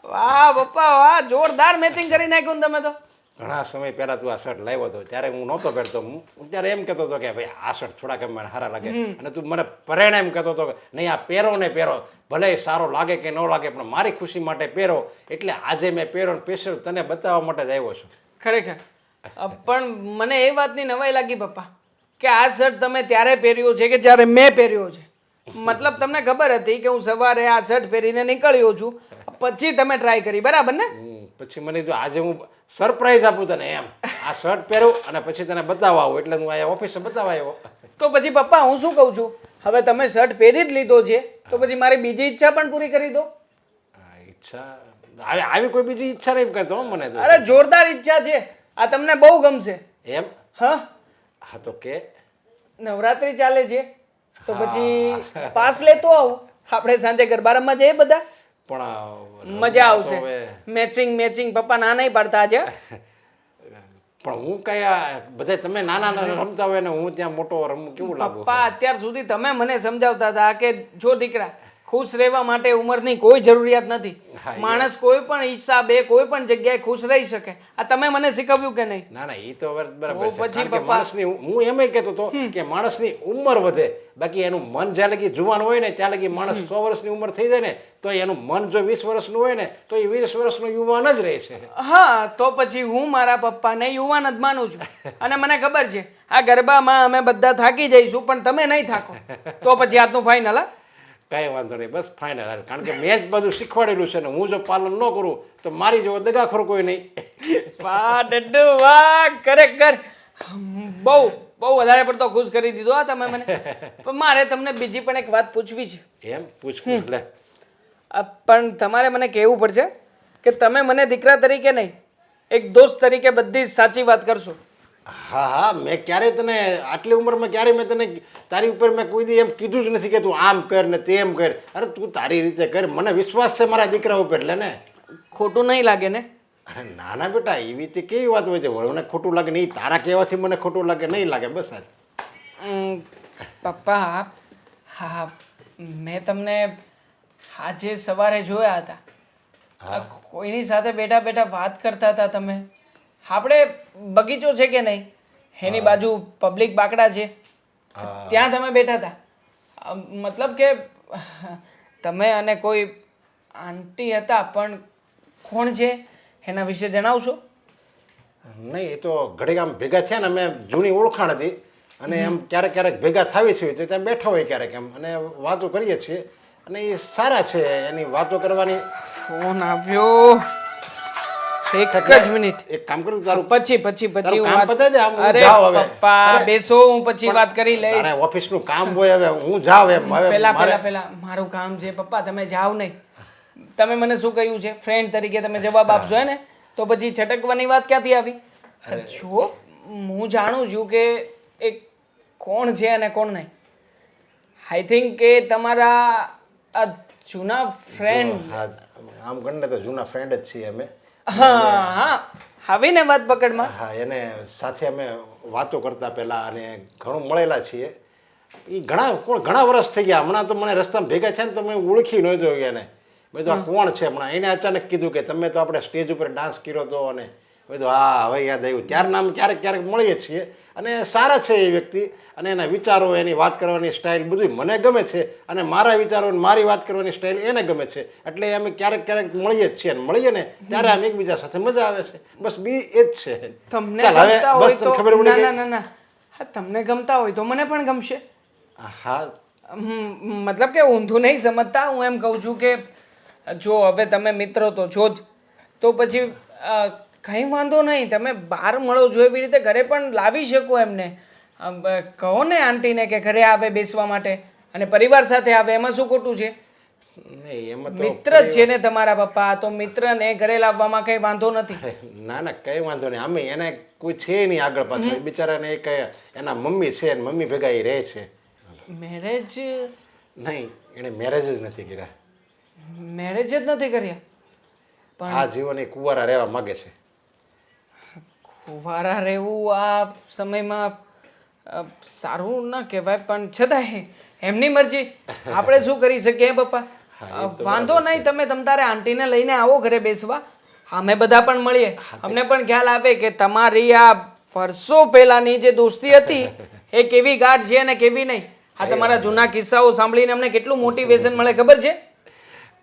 વાહ પપ્પા વાહ, જોરદાર મેચિંગ કરી નાખ્યું તમે તો. ઘણા સમય પહેલાં તું આ શર્ટ લાવ્યો હતો ત્યારે હું નહોતો પહેરતો હું ત્યારે એમ કહેતો હતો કે ભાઈ આ શર્ટ થોડાક એમ મને સારા લાગે અને તું મને પરિણામ એમ કહેતો હતો કે નહીં આ પહેરો ને પહેરો ભલે એ સારો લાગે કે ન લાગે પણ મારી ખુશી માટે પહેરો એટલે આજે મેં પહેરો ને સ્પેશિયલ તને બતાવવા માટે જ આવ્યો છું. ખરેખર પણ મને એ વાતની નવાઈ લાગી પપ્પા કે આ શર્ટ તમે ત્યારે પહેર્યો છે કે જ્યારે મેં પહેર્યો છે. મતલબ તમને ખબર હતી કે હું સવારે આ શર્ટ પહેરીને નીકળ્યો છું, પછી તમે ટ્રાય કરી, બરાબર ને? પછી મને કીધું આજે હું સરપ્રાઈઝ આપું તને એમ આ શર્ટ પહેરું અને પછી તને બતાવવા આવું એટલે હું અહીંયા ઓફિસે બતાવવા આવ્યો. તો પછી પપ્પા હું શું કહું છું, હવે તમે શર્ટ પહેરી જ લીધો છે તો પછી મારી બીજી ઈચ્છા પણ પૂરી કરી દો. ઈચ્છા આવી કોઈ બીજી ઈચ્છા નહીં કરતો હો મને તો. અરે જોરદાર ઈચ્છા છે, આ તમને બહુ ગમશે. એમ? હા હા તો કે નવરાત્રી ચાલે છે તો પછી પાસ લેતો આવું, આપણે સાંજે ગરબા રમવા જઈએ બધા, પણ મજા આવશે. મેચિંગ મેચિંગ પપ્પા ના નહીં પાડતા છે. પણ હું કયા બધા તમે નાના નાના રમતા હોય ને હું ત્યાં મોટો રમું કેવું લાગુ? પપ્પા અત્યાર સુધી તમે મને સમજાવતા હતા કે જો દીકરા ખુશ રહેવા માટે ઉંમરની કોઈ જરૂરિયાત નથી, માણસ કોઈ પણ હિસાબે કોઈ પણ જગ્યાએ ખુશ રહી શકે. આ તમે મને શીખવ્યું કે નહીં? ના ના એ તો બરાબર છે. પછી કારણ કે માણસની હું એમ કહેતો હતો કે માણસની ઉંમર વધે બાકી એનું મન જ્યાં લગી જુવાન હોય ને ત્યાં લગી માણસ 100 વર્ષની ઉંમર થઈ જાય ને તો એનું મન જો 20 વર્ષનું હોય ને તો એ 20 વર્ષનો યુવાન જ રહેશે. હા તો પછી હું મારા પપ્પાને યુવાન જ માનું છું અને મને ખબર છે આ ગરબામાં અમે બધા થાકી જઈશું પણ તમે નહીં થાકો. તો પછી આજનું ફાઇનલ. હા કઈ વાંધો નહીં, બસ ફાઇનલ. કારણ કે મેં જ બધું શીખવાડેલું છે ને હું જો પાલન ન કરું તો મારી જેવો દગાખોર કોઈ નહીં. વાહ ડડ્ડુ વાહ, ખરેખર બહુ બહુ વધારે પડતો ખુશ કરી દીધો આ તમે મને. પણ મારે તમને બીજી પણ એક વાત પૂછવી છે. એમ? પૂછવું એટલે પણ તમારે મને કહેવું પડશે કે તમે મને દીકરા તરીકે નહીં એક દોસ્ત તરીકે બધી જ સાચી વાત કરશો. હા હા મેં ક્યારે તને આટલી ઉંમરમાં ક્યારે મેં તને તારી ઉપર મેં કોઈ દી એમ કીધું જ નથી કે તું આમ કર ને તેમ કર. અરે તું તારી રીતે કર, મને વિશ્વાસ છે મારા દીકરા ઉપર એટલે ને. ખોટું નહીં લાગે ને? અરે ના ના બેટા એવી રીતે કેવી વાત હોય છે, મને ખોટું લાગે નહીં, તારા કહેવાથી મને ખોટું લાગે નહીં લાગે બસ. પપ્પા હા મેં તમને આજે સવારે જોયા હતા, કોઈની સાથે બેઠા બેઠા વાત કરતા હતા તમે. આપણે બગીચો છે કે નહીં એની બાજુ પબ્લિક બાકડા છે ત્યાં તમે બેઠા હતા. મતલબ કે તમે અને કોઈ આંટી હતા પણ કોણ છે એના વિશે જણાવશો? નહીં એ તો ઘડીક આમ ભેગા થયા ને અમે જૂની ઓળખાણ હતી અને એમ ક્યારેક ક્યારેક ભેગા થાવી છીએ તો ત્યાં બેઠા હોય ક્યારેક એમ અને વાતો કરીએ છીએ અને એ સારા છે એની વાતો કરવાની. ફોન આવ્યો, એક જ મિનિટ. એક કામ કરું તારું પછી હું કામ પતાવી દે. આમ હું અરે જાઉં હવે. પપ્પા બેસો, હું પછી વાત કરી લઈશ. તારે ઓફિસનું કામ હોય હવે હું જાઉં એમ. હવે પેલા મારું કામ છે પપ્પા, તમે જાઓ નહીં. તમે મને શું કહ્યું છે ફ્રેન્ડ તરીકે તમે જવાબ આપશો હે ને, તો પછી છટકવાની વાત ક્યાંથી આવી? જો હું જાણું છું કે એક કોણ છે અને કોણ નહીં. આઈ થિંક કે તમારા આ જૂના ફ્રેન્ડ. આમ ગણને તો જૂના ફ્રેન્ડ જ છીએ અમે. હા આવીને વાત પકડમાં. હા એને સાથે અમે વાતો કરતા પહેલા અને ઘણું મળેલા છીએ. એ ઘણા વર્ષ થઈ ગયા. હમણાં તો મને રસ્તામાં ભેગા છે ને તો મેં ઓળખી નહોતો એને. બધું આ કોણ છે હમણાં એને અચાનક કીધું કે તમે તો આપણે સ્ટેજ ઉપર ડાન્સ કર્યો હતો અને બધું હા હવે યાદ આવ્યું. ત્યારના અમે ક્યારેક ક્યારેક મળીએ છીએ અને સારા છે એ વ્યક્તિ અને એના વિચારો એની વાત કરવાની સ્ટાઇલ બધું મને ગમે છે અને મારા વિચારો મારી વાત કરવાની સ્ટાઇલ એને ગમે છે એટલે અમે ક્યારેક ક્યારેક મળીએ જ છીએ અને મળીએ ને ત્યારે આમ એકબીજા સાથે મજા આવે છે. બસ બી એ જ છે. તમને ચાલ હવે ગમતા બસ હોય તને તો ખબર પડી ના ના હા તમને ગમતા હોય તો મને પણ ગમશે. હા મતલબ કે ઊંધું નહીં સમજતા, હું એમ કહું છું કે જો હવે તમે મિત્રો તો છો જ તો પછી કંઈ વાંધો નહીં, તમે બહાર મળો છો એવી રીતે ઘરે પણ લાવી શકો એમને. કહો ને આંટીને કે ઘરે આવે બેસવા માટે અને પરિવાર સાથે આવે, એમાં શું ખોટું છે? મિત્ર જ છે ને તમારા પપ્પા, તો મિત્રને ઘરે લાવવામાં કંઈ વાંધો નથી. ના ના કઈ વાંધો નહીં. અમે એને કોઈ છે નહીં આગળ પાછળ. બિચારાને એક એના મમ્મી છે ને મમ્મી ભેગા એ રહે છે. મેરેજ? નહીં એને મેરેજ જ નથી કર્યા. મેરેજ જ નથી કર્યા? આ જીવન એ કુંવારા રહેવા માંગે છે. કુંવારા રહેવું આ સમયમાં સારું ન કહેવાય પણ છતાંય એમની મરજી, આપણે શું કરી શકીએ પપ્પા? વાંધો નહીં, તમે તમતારે આંટીને લઈને આવો ઘરે બેસવા અમે બધા પણ મળીએ અમને પણ ખ્યાલ આવે કે તમારી આ વર્ષો પહેલાની જે દોસ્તી હતી એ કેવી ગાઢ છે અને કેવી નહીં. આ તમારા જૂના કિસ્સાઓ સાંભળીને અમને કેટલું મોટિવેશન મળે ખબર છે.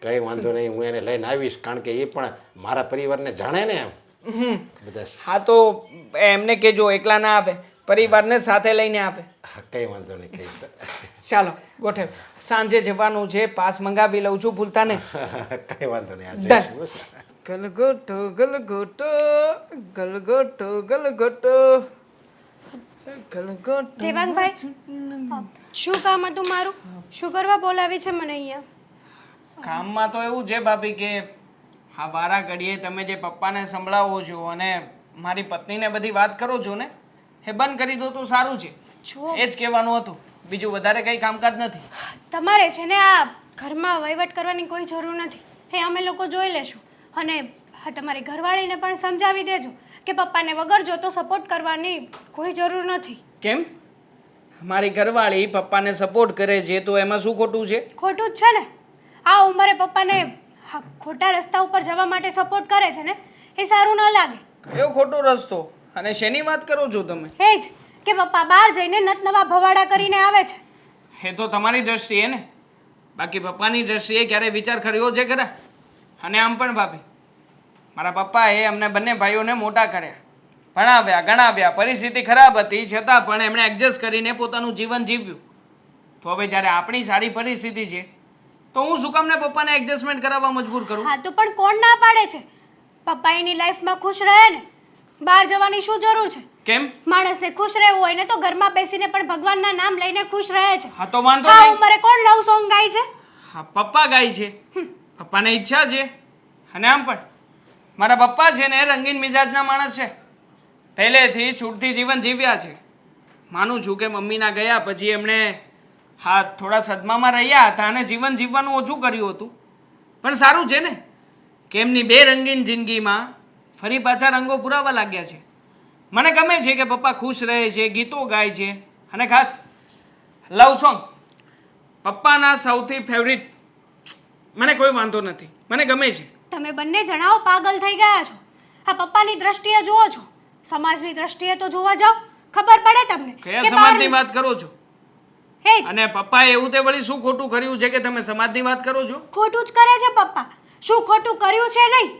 કંઈ વાંધો નહીં, હું એને લઈને આવીશ, કારણ કે એ પણ મારા પરિવારને જાણે ને એમ બધા. હા તો એમને કહેજો એકલા ના આવે, પરિવારને સાથે લઈને આવે. કંઈ વાંધો નહીં, કહીશ. ચાલો ગોઠવ, સાંજે જવાનું છે, પાસ મંગાવી લઉં છું, ભૂલતા નહીં. કંઈ વાંધો નહીં, આ Done. જોઈશું. ગલગોટો ગલગોટો ગલગોટો ગલગોટો ગલગોટો. દેવાંગભાઈ શું કામ હતું મારું? શું કરવા બોલાવી છે મને અહીંયા? કામમાં તો એવું છે ભાભી કે હા બારા ઘડીએ તમે જે પપ્પાને સંભળાવો છો અને મારી પત્નીને બધી વાત કરો છો ને એ બંધ કરી દો તો સારું છે. જો એ જ કહેવાનું હતું, બીજું વધારે કંઈ કામકાજ નથી. તમારે છે ને આ ઘરમાં વહીવટ કરવાની કોઈ જરૂર નથી, એ અમે લોકો જોઈ લેશું. અને હા તમારી ઘરવાળીને પણ સમજાવી દેજો કે પપ્પાને વગર જોતો સપોર્ટ કરવાની કોઈ જરૂર નથી. કેમ? મારી ઘરવાળી પપ્પાને સપોર્ટ કરે છે તો એમાં શું ખોટું છે? ખોટું જ છે ને. આ ઉંમરે પપ્પાને હા ખોટા રસ્તા ઉપર જવા માટે સપોર્ટ કરે છે ને, એ સારું ન લાગે. કયો ખોટો રસ્તો? અને શેની વાત કરો છો તમે? એ જ કે પપ્પા બહાર જઈને નત નવા ભવાડા કરીને આવે છે. એ તો તમારી દ્રષ્ટિએ ને, બાકી પપ્પાની દ્રષ્ટિએ ક્યારે વિચાર કર્યો છે ખરા? અને આમ પણ ભાભી મારા પપ્પાએ અમને બંને ભાઈઓને મોટા કર્યા, ભણાવ્યા ગણાવ્યા, પરિસ્થિતિ ખરાબ હતી છતાં પણ એમણે એડજસ્ટ કરીને પોતાનું જીવન જીવ્યું. તો હવે જ્યારે આપણી સારી પરિસ્થિતિ છે તો હું શું કામ ને પપ્પાને એડજસ્ટમેન્ટ કરાવવા મજબૂર કરું? હા તો પણ કોણ ના પાડે છે? પપ્પા એની લાઈફમાં ખુશ રહે ને, બહાર જવાની શું જરૂર છે? કેમ? માણસને ખુશ રહેવું હોય ને તો ઘરમાં બેસીને પણ ભગવાનના નામ લઈને ખુશ રહે છે. હા તો વાંધો આ નહીં. ઉંમરે કોણ લવ સોંગ ગાય છે? હા પપ્પા ગાય છે, પપ્પાને ઈચ્છા છે. અને આમ પણ મારા પપ્પા છે ને રંગીન મિજાજના માણસ છે, પહેલેથી છૂટથી જીવન જીવ્યા છે. માનું છું કે મમ્મીના ગયા પછી એમણે હા થોડા સદમામાં રહ્યા હતા અને જીવન જીવવાનું ઓછું કર્યું હતું, પણ સારું છે ને કે એમની બે રંગીન જિંદગીમાં ફરી પાછા રંગો પુરાવા લાગ્યા છે. મને ગમે છે કે પપ્પા ખુશ રહે છે, ગીતો ગાય છે અને ખાસ લવ સોંગ પપ્પાના સૌથી ફેવરિટ. મને કોઈ વાંધો નથી, મને ગમે છે. તમે બંને જણાઓ પાગલ થઈ ગયા છો. આ પપ્પાની દ્રષ્ટિએ જુઓ છો, સમાજની દ્રષ્ટિએ તો જોવા જાઓ, ખબર પડે તમને કયા કે સમાજની બહાર- વાત કરો છો? હે જ અને પપ્પાએ એવું તે વળી શું ખોટું કર્યું છે કે તમે સમાજની વાત કરો છો? ખોટું જ કરે છે પપ્પા. શું ખોટું કર્યું છે નહીં?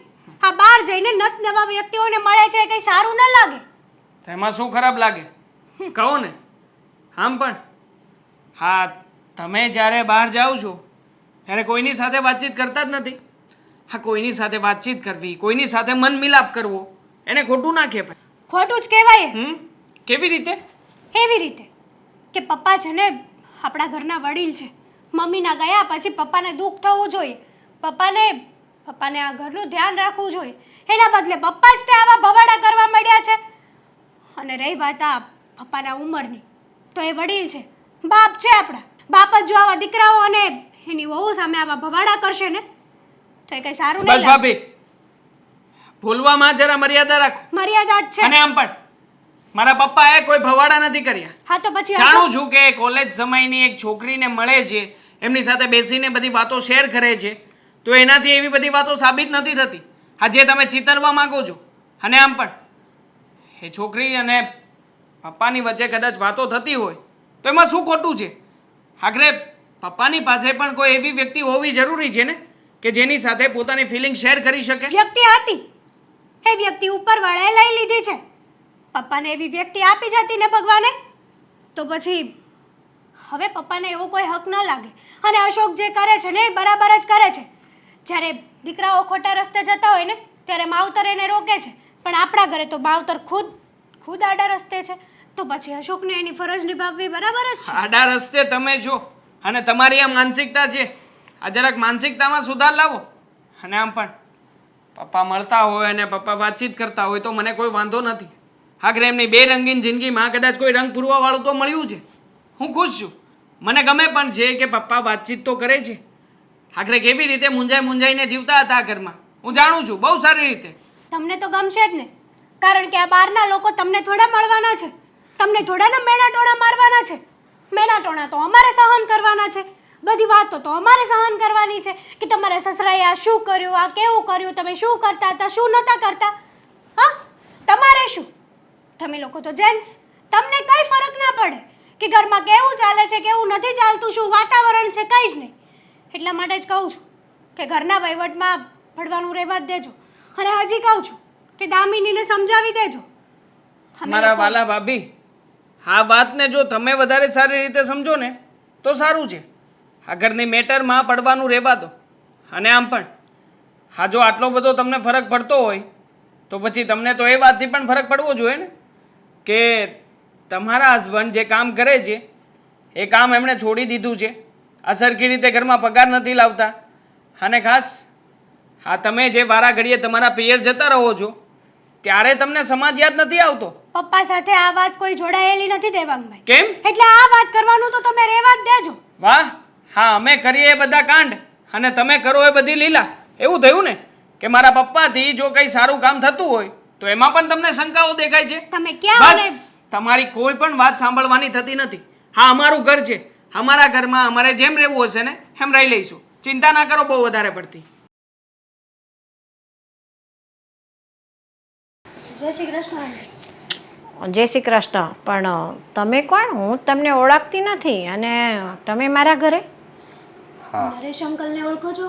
આ બહાર જઈને નત નવા વ્યક્તિઓને મળે છે, કઈ સારું ન લાગે. તેમાં શું ખરાબ લાગે કહો ને. આમ પણ હા તમે જ્યારે બહાર જાઓ છો ત્યારે કોઈની સાથે વાતચીત કરતા જ નથી. હા કોઈની સાથે વાતચીત કરવી, કોઈની સાથે મન મિલાપ કરવો એને ખોટું ના કહેવાય. ખોટું જ કહેવાય. કેવી રીતે? એવી રીતે કે પપ્પા છે ને આપણા ઘરના વડીલ છે, મમ્મીના ગયા પછી પપ્પાને દુઃખ થવું જોઈએ, પપ્પાને આ ઘરનું ધ્યાન રાખવું જોઈએ. એના બદલે પપ્પા જ તે આવા ભવાડા કરવા માંડ્યા છે. અને રહી વાત આ પપ્પાના ઉંમરની, તો એ વડીલ છે, બાપ છે આપણા. બાપ જ જો આવા દીકરાઓ અને એની વહુ સામે આવા ભવાડા કરશે ને તો એ કઈ સારું બસ નહીં લાગે. ભાભી ભૂલવામાં જરા મર્યાદા રાખો. મર્યાદા જ છે. અને આમ પણ મારા પપ્પાએ કોઈ ભવાડા નથી કર્યા. હા તો પછી જાણું છું કે કોલેજ સમયની એક છોકરીને મળે છે, એમની સાથે બેસીને બધી વાતો શેર કરે છે, તો એનાથી એવી બધી વાતો સાબિત નથી થતી. હા જે તમે ચિતરવા માંગો છો. અને આમ પણ એ છોકરી અને પપ્પાની વચ્ચે કદાચ વાતો થતી હોય તો એમાં શું ખોટું છે? આખરે પપ્પાની પાસે પણ કોઈ એવી વ્યક્તિ હોવી જરૂરી છે ને કે જેની સાથે પોતાની ફિલિંગ શેર કરી શકે. વ્યક્તિ હતી, એ વ્યક્તિ ઉપરવાળાએ લઈ લીધી છે. પપ્પાને એવી વ્યક્તિ આપી જ હતી ને ભગવાને, તો પછી હવે પપ્પાને એવો કોઈ હક ન લાગે. અને અશોક જે કરે છે ને એ બરાબર જ કરે છે. જ્યારે દીકરાઓ ખોટા રસ્તે જતા હોય ને ત્યારે માવતર એને રોકે છે, પણ આપણા ઘરે તો માવતર ખુદ આડા રસ્તે છે, તો પછી અશોકને એની ફરજ નિભાવવી બરાબર જ છે. આડા રસ્તે તમે છો અને તમારી આ માનસિકતા છે, આ જરાક માનસિકતામાં સુધાર લાવો. અને આમ પણ પપ્પા મળતા હોય અને પપ્પા વાતચીત કરતા હોય તો મને કોઈ વાંધો નથી. આખરે એમની બે રંગીન જિંદગીમાં કદાચ કોઈ રંગ પૂરવાવાળું તો મળ્યું છે. હું ખુશ છું, મને ગમે પણ છે કે પપ્પા વાતચીત તો કરે છે. આખરે કેવી રીતે મૂંઝાઈને જીવતા હતા આ ઘરમાં હું જાણું છું બહુ સારી રીતે. તમને તો ગમશે જ ને, કારણ કે આ બહારના લોકો તમને થોડા મળવાના છે, તમને થોડાના મેણા ટોણા મારવાના છે. મેણા ટોણા તો અમારે સહન કરવાના છે. બધી વાતો તો અમારે સહન કરવાની છે કે તમારા સસરાએ આ શું કર્યું, આ કેવું કર્યું, તમે શું કરતા હતા, શું નહોતા કરતા. હા, તમારે શું? તમે લોકો તો જેન્ટ્સ, તમને કંઈ ફરક ના પડે કે ઘરમાં કેવું ચાલે છે, કેવું નથી ચાલતું, શું વાતાવરણ છે, કંઈ જ નહીં. એટલા માટે જ કહું છું કે ઘરના વહીવટમાં પડવાનું રહેવા જ દેજો. અને હજી કહું છું કે દામિનીને સમજાવી દેજો. મારા વાલા ભાભી, આ વાતને જો તમે વધારે સારી રીતે સમજો ને તો સારું છે. આ ઘરની મેટરમાં પડવાનું રહેવા દો. અને આમ પણ હા, જો આટલો બધો તમને ફરક પડતો હોય તો પછી તમને તો એ વાતથી પણ ફરક પડવો જોઈએ ને કે તમારા હસબન્ડ જે કામ કરે છે એ કામ એમણે છોડી દીધું છે. આ સરખી રીતે ઘરમાં પગાર નથી લાવતા. અને ખાસ હા, તમે જે વારા ઘડીએ તમારા પિયર જતા રહો છો ત્યારે તમને સમાજ યાદ નથી આવતો. પપ્પા સાથે આ વાત કોઈ જોડાયેલી નથી દેવાંગભાઈ. કેમ? એટલે આ વાત કરવાનું તો તમે રહેવા જ દેજો. વાહ, હા, અમે કરીએ એ બધા કાંડ અને તમે કરો એ બધી લીલા. એવું થયું ને કે મારા પપ્પાથી જો કંઈ સારું કામ થતું હોય તો એમાં પણ તમને શંકાઓ દેખાય છે. તમે ક્યાં બસ તમારી કોઈ પણ વાત સાંભળવાની થતી નથી. હા, અમારું ઘર છે, અમારા ઘરમાં અમારે જેમ રહેવું હશે ને એમ રહી લઈશું. ચિંતા ના કરો બહુ વધારે પડતી. જય શ્રી કૃષ્ણ. જય શ્રી કૃષ્ણ. પણ તમે કોણ? હું તમને ઓળખતી નથી અને તમે મારા ઘરે? હા, નરેશ અંકલને ઓળખો છો?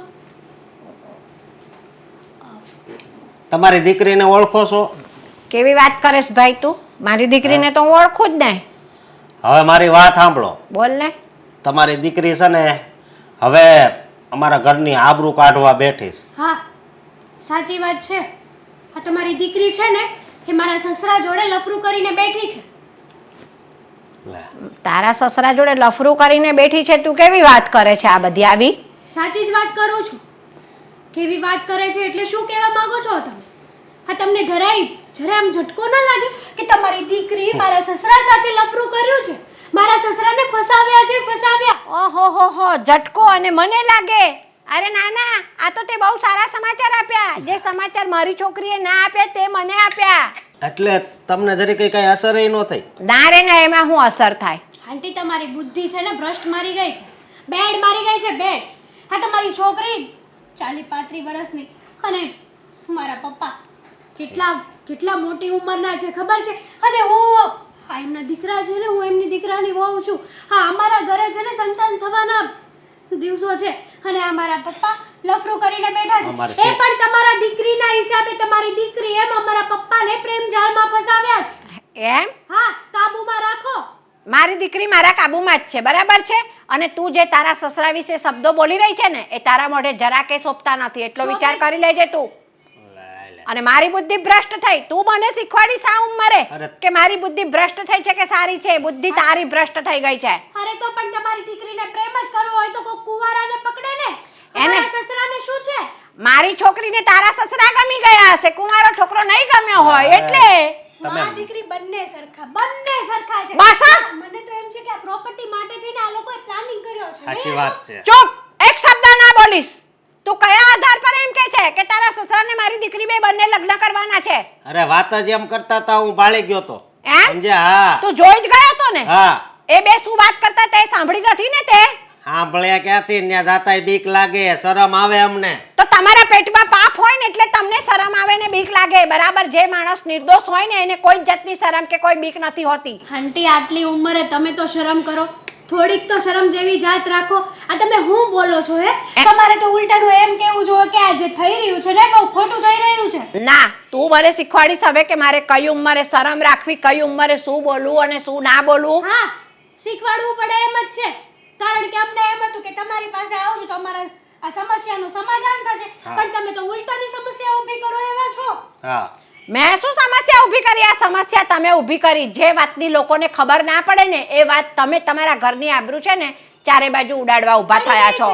તમારી દીકરીને ઓળખો છો? કેવી વાત કરેશ ભાઈ તું? મારી દીકરીને તો હું ઓળખું જ નહીં. હવે મારી વાત સાંભળો. બોલ ને. તમારી દીકરી છે ને હવે અમારા ઘરની આબરૂ કાઢવા બેઠી છે. હા, સાચી વાત છે. આ તમારી દીકરી છે ને એ મારા સસરા જોડે લફરું કરીને બેઠી છે. તારા સસરા જોડે લફરું કરીને બેઠી છે? તું કેવી વાત કરે છે આ બધી આવી? સાચી જ વાત કરું છું. કેવી વાત કરે છે એટલે શું કહેવા માંગો છો તમે? આ તમને જરા આમ ઝટકો ના લાગે કે તમારી દીકરી મારા સસરા સાથે લફરું કર્યું છે, મારા સસરાને ફસાવ્યા છે, ફસાવ્યા. ઓહો હો હો, ઝટકો અને મને લાગે. અરે ના ના, આ તો તે બહુ સારા સમાચાર આપ્યા. જે સમાચાર મારી છોકરીએ ના આપ્યા તે મને આપ્યા. એટલે તમને જરી કઈ અસર ન થઈ? ના રે ના, એમાં શું અસર થાય? આંટી, તમારી બુદ્ધિ છે ને ભ્રષ્ટ મારી ગઈ છે, બેડ મારી ગઈ છે, બેડ. આ તમારી છોકરી 40-35 વર્ષની અને મારા પપ્પા કેટલા મોટી ઉંમરના છે ખબર છે? અને હું આ એમના દીકરા છે ને, હું એમની દીકરાની વહુ છું. હા, અમારા ઘરે છે ને સંતાન થવાના દિવસો છે અને આ મારા પપ્પા લફરું કરીને બેઠા છે. એ પણ તમારા દીકરીના હિસાબે. તમારી દીકરી એમ અમારા પપ્પાને પ્રેમ જાળમાં ફસાવ્યા છે. એમ? હા, કાબુમાં રાખો. મારી દીકરી મારા કાબુમાં જ છે, બરાબર છે? અને તું જે તારા સસરા વિશે શબ્દો બોલી રહી છે ને એ તારા મોઢે જરા કે શોભતા નથી. એટલો વિચાર કરી લેજે તું. અને મારી બુદ્ધિ ભ્રષ્ટ થઈ. તું મને શીખવાડી સા ઉંમરે કે મારી બુદ્ધિ ભ્રષ્ટ થઈ છે કે સારી છે? બુદ્ધિ તારી ભ્રષ્ટ થઈ ગઈ છે. અરે તો પણ તમારી દીકરીને પ્રેમ જ કરવો હોય તો કોઈ કુંવારાને પકડે ને. એને સસરાને શું છે? મારી છોકરીને તારા સસરા ગમી ગયા હશે, કુંવારો છોકરો નહીં ગમ્યો હોય એટલે. માં દીકરી બંને સરખા છે. બસ હા. મને તો એમ છે કે આ પ્રોપર્ટી માટે થઈને આ લોકોએ પ્લાનિંગ કર્યો છે. સાચી વાત છે. ચૂપ! એક શબ્દ ના બોલીશ. તું કયા આધાર પર એમ કે છે કે તારા સસરાને મારી દીકરી બે બંને લગ્ન કરવાના છે? અરે વાત જ એમ કરતા હતા, હું બાળી ગયો તો. એમ? સમજ્યા? હા. તું જોઈ જ ગયો તો ને? હા. એ બે શું વાત કરતા તે સાંભળી નથી ને તે? સાંભળ્યા ક્યાંથી? ત્યાં જાતાય બીક લાગે, શરમ આવે અમને. તો તમારા પેટમાં પાપ હોય ને એટલે તમને શરમ આવે ને બીક લાગે, બરાબર? જે માણસ નિર્દોષ હોય ને એને કોઈ જાતની શરમ કે કોઈ બીક નથી હોતી. આંટી, આટલી ઉંમરે તમે તો શરમ કરો. થોડીક તો શરમ જેવી જાત રાખો. આ તમે હું બોલો છો? તમારે તો ઉલટાનું એમ કેવું જોઈએ કે આ જે થઈ રહ્યું છે ને બહુ ખોટું થઈ રહ્યું છે. ના, તું મને શીખવાડીશ હવે કે મારે કઈ ઉંમરે શરમ રાખવી, કઈ ઉંમરે શું બોલવું અને શું ના બોલવું. હા, શીખવાડવું પડે એમ જ છે. કારણ કે અમને એમ હતું કે તમારી પાસે આવશું તો અમારા આ સમસ્યાનું સમાધાન થશે. પણ તમે તો ઉલટાની સમસ્યા ઊભી કરો એવા છો. હા. મેં શું સમસ્યા ઊભી કરી? આ સમસ્યા તમે ઊભી કરી. જે વાતની લોકોને ખબર ના પડે ને એ વાત તમે તમારા ઘરની આબરૂ છે ને ચારે બાજુ ઉડાડવા ઊભા થયા છો.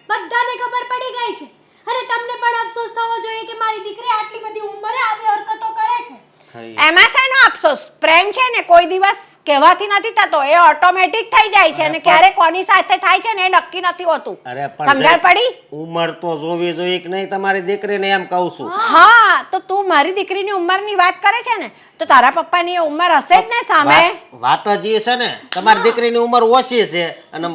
બધાને ખબર પડી ગઈ છે. અરે તમને પણ અફસોસ થવો જોઈએ કે મારી દીકરી આટલી બધી ઉંમરે આવી હરકતો કરે છે. એમાં શેનો અફસોસ? પ્રેમ છે ને કોઈ દિવસ કહેવાથી નથી થતો, એ ઓટોમેટિક થઈ જાય છે અને ક્યારે કોની સાથે થાય છે ને એ નક્કી નથી હોતું. સમજણ પડી? ઉંમર તો જોવી જોઈએ કે નહીં તમારી દીકરીને, એમ કહું છું. હા, તો તું મારી દીકરીની ઉંમરની વાત કરે છે ને તો તારા પપ્પાની એ ઉંમર હશે જ ને સામે. વાત જ એ છે ને, તમારી દીકરીની ઉંમર ઓછી છે અને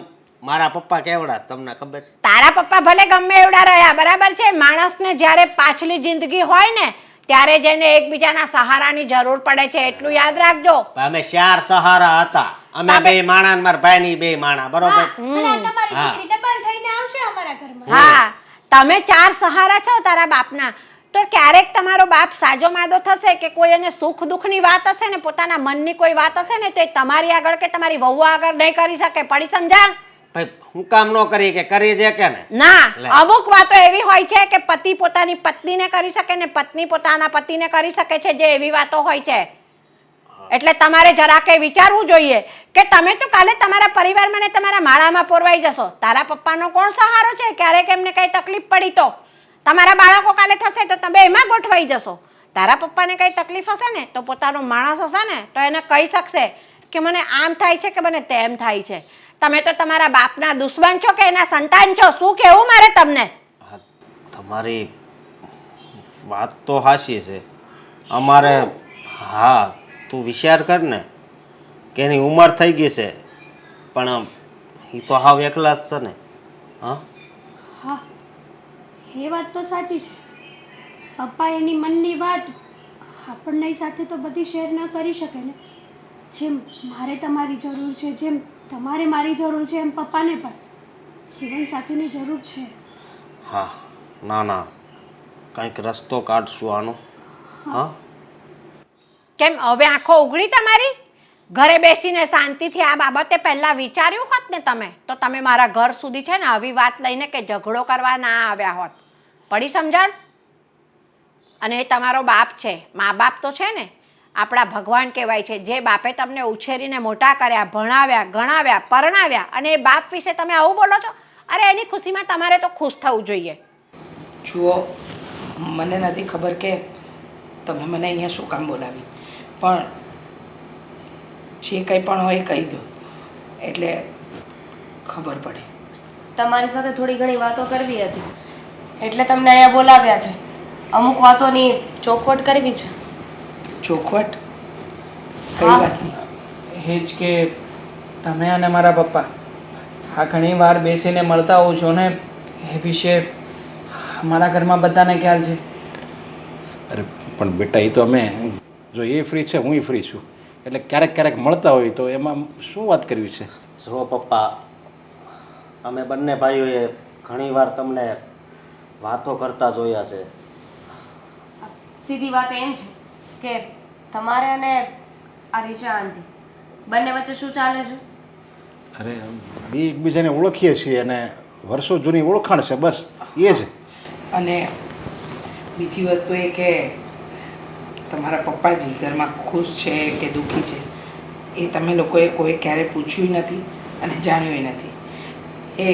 મારા પપ્પા કેવડા છે તમને ખબર છે? તારા પપ્પા ભલે ગમે એવડા રહ્યા બરાબર છે, માણસને જ્યારે પાછલી જિંદગી હોય ને ત્યારે જઈને એકબીજાના સહારાની જરૂર પડે છે, એટલું યાદ રાખજો. અમે 4 સહારા હતા. અમે બે માણા ને મારા ભાઈની બે માણા, બરોબર? અને આ તમારી દીકરી ડબલ થઈને આવશે અમારા ઘરમાં. હા, તમે 4 સહારા છો તારા બાપના. તો ક્યારેક તમારો બાપ સાજો માદો થશે કે કોઈ એને સુખ દુઃખની વાત હશે ને, પોતાના મનની કોઈ વાત હશે ને, તો એ તમારી આગળ કે તમારી વહુ આગળ નહીં કરી શકે. પડી સમજા? ભાઈ હું કામ ન કરી કે કરી છે કે ને? ના, લે. અમુક વાતો એવી હોય છે કે પતિ પોતાની પત્નીને કરી શકે ને પત્ની પોતાના પતિને કરી શકે છે, જે એવી વાતો હોય છે. એટલે તમારે જરાકે વિચારવું જોઈએ કે તમે તો કાલે તમારા પરિવારમાં ને તમારા માળામાં પોરવાઈ જશો. તારા પપ્પાનો કોણ સહારો છે? ક્યારેક એમને કઈ તકલીફ પડી તો તમારા બાળકો કાલે થશે તો તમે એમાં ગોઠવાઈ જશો. તારા પપ્પાને કઈ તકલીફ હશે ને તો પોતાનો માણસ હશે ને તો એને કહી શકશે કે મને આમ થાય છે કે મને તેમ થાય છે. તમે તો તમારા બાપના દુશ્મન છો કે એના સંતાન છો? શું કહેવું મારે તમને? હા, તમારી વાત તો હાચી છે. અમારે હા તું વિચાર કર ને કે એની ઉંમર થઈ ગઈ છે પણ એ તો હાવ એકલા જ છે ને. હા હા, એ વાત તો સાચી છે. પપ્પા એની મનની વાત આપણને સાથે તો બધી શેર ન કરી શકે ને. જેમ મારે તમારી જરૂર છે, જેમ તમારે મારી જરૂર છે, એમ પપ્પાને પણ જીવનસાથીની જરૂર છે. હા, ના ના, કંઈક રસ્તો કાઢશું આનો. હા, કેમ હવે આંખો ઉઘડી તમારી? ઘરે બેસીને શાંતિથી આ બાબતે પહેલા વિચાર્યું હોત ને તમે તો તમે મારા ઘર સુધી છે ને આવી વાત લઈને કે ઝઘડો કરવા ના આવ્યા હોત. પડી સમજણ? અને એ તમારો બાપ છે. મા બાપ તો છે ને આપણા ભગવાન કહેવાય છે. જે બાપે તમને ઉછેરીને મોટા કર્યા, ભણાવ્યા, ગણાવ્યા, પરણાવ્યા, અને એ બાપ વિશે તમે આવું બોલો છો? અરે એની ખુશીમાં તમારે તો ખુશ થવું જોઈએ. જુઓ, મને નથી ખબર કે તમે મને અહીંયા શું કામ બોલાવી, પણ જે કંઈ પણ હોય એ કહી દો એટલે ખબર પડે. તમારી સાથે થોડી ઘણી વાતો કરવી હતી એટલે તમને અહીંયા બોલાવ્યા છે. અમુક વાતોની ચોખવટ કરવી છે. ચોખવટ? કઈ હા. વાતની? એ જ કે તમે અને મારા પપ્પા આ ઘણી વાર બેસીને મળતા હોવ છો ને, એ વિશે મારા ઘરમાં બધાને ખ્યાલ છે. અરે પણ બેટા એ તો અમે જો એ ફ્રી છે હું ફ્રી છું એટલે ક્યારેક ક્યારેક મળતા હોય તો એમાં શું વાત કરવી છે? જો પપ્પા, અમે બંને ભાઈઓએ ઘણીવાર તમને વાતો કરતા જોયા છે. સીધી વાત એમ છે કે તમારે અને આ રીચા આંટી બંને વચ્ચે શું ચાલે છે? અરે બે એકબીજાને ઓળખીએ છીએ અને વર્ષો જૂની ઓળખાણ છે, બસ એ જ. અને બીજી વસ્તુ એ કે તમારા પપ્પાજી ઘરમાં ખુશ છે કે દુઃખી છે એ તમે લોકોએ કોઈ ક્યારેય પૂછ્યું નથી અને જાણ્યું નથી. એ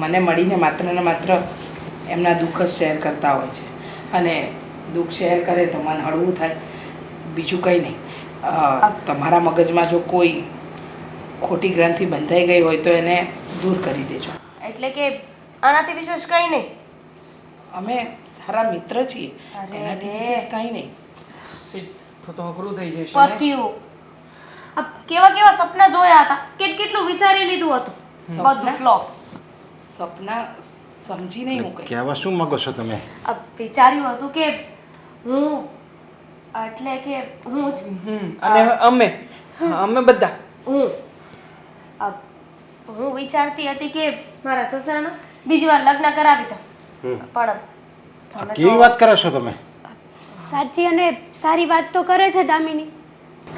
મને મળીને માત્ર ને માત્ર એમના દુઃખ જ શેર કરતા હોય છે અને દુઃખ શેર કરે તો મન હળવું થાય, બીજું કંઈ નહીં. તમારા મગજમાં જો કોઈ ખોટી ગ્રંથિ બંધાઈ ગઈ હોય તો એને દૂર કરી દેજો. એટલે કે આનાથી વિશેષ કંઈ નહીં. અમે સારા મિત્ર છીએ, અરે એનાથી રે. વિશેષ કંઈ નહીં. તો અઘરું થઈ જશે ને? પત્યું આ કેવા કેવા સપના જોયા હતા, કેટલું વિચારી લીધું હતું, બધું સપના? ફ્લોપ. સપના સમજી નહીં હું કંઈ. કહેવા શું માગો છો તમે? વિચાર્યું હતું કે હું એટલે કે હું જ અને અમે બધા હું હું વિચારતી હતી કે મારા સસરાના બીજી વાર લગ્ન કરાવી દો, પણ આ તમે કેવી તો વાત કરો છો તમે? સાચી અને સારી વાત તો કરે છે દામિની.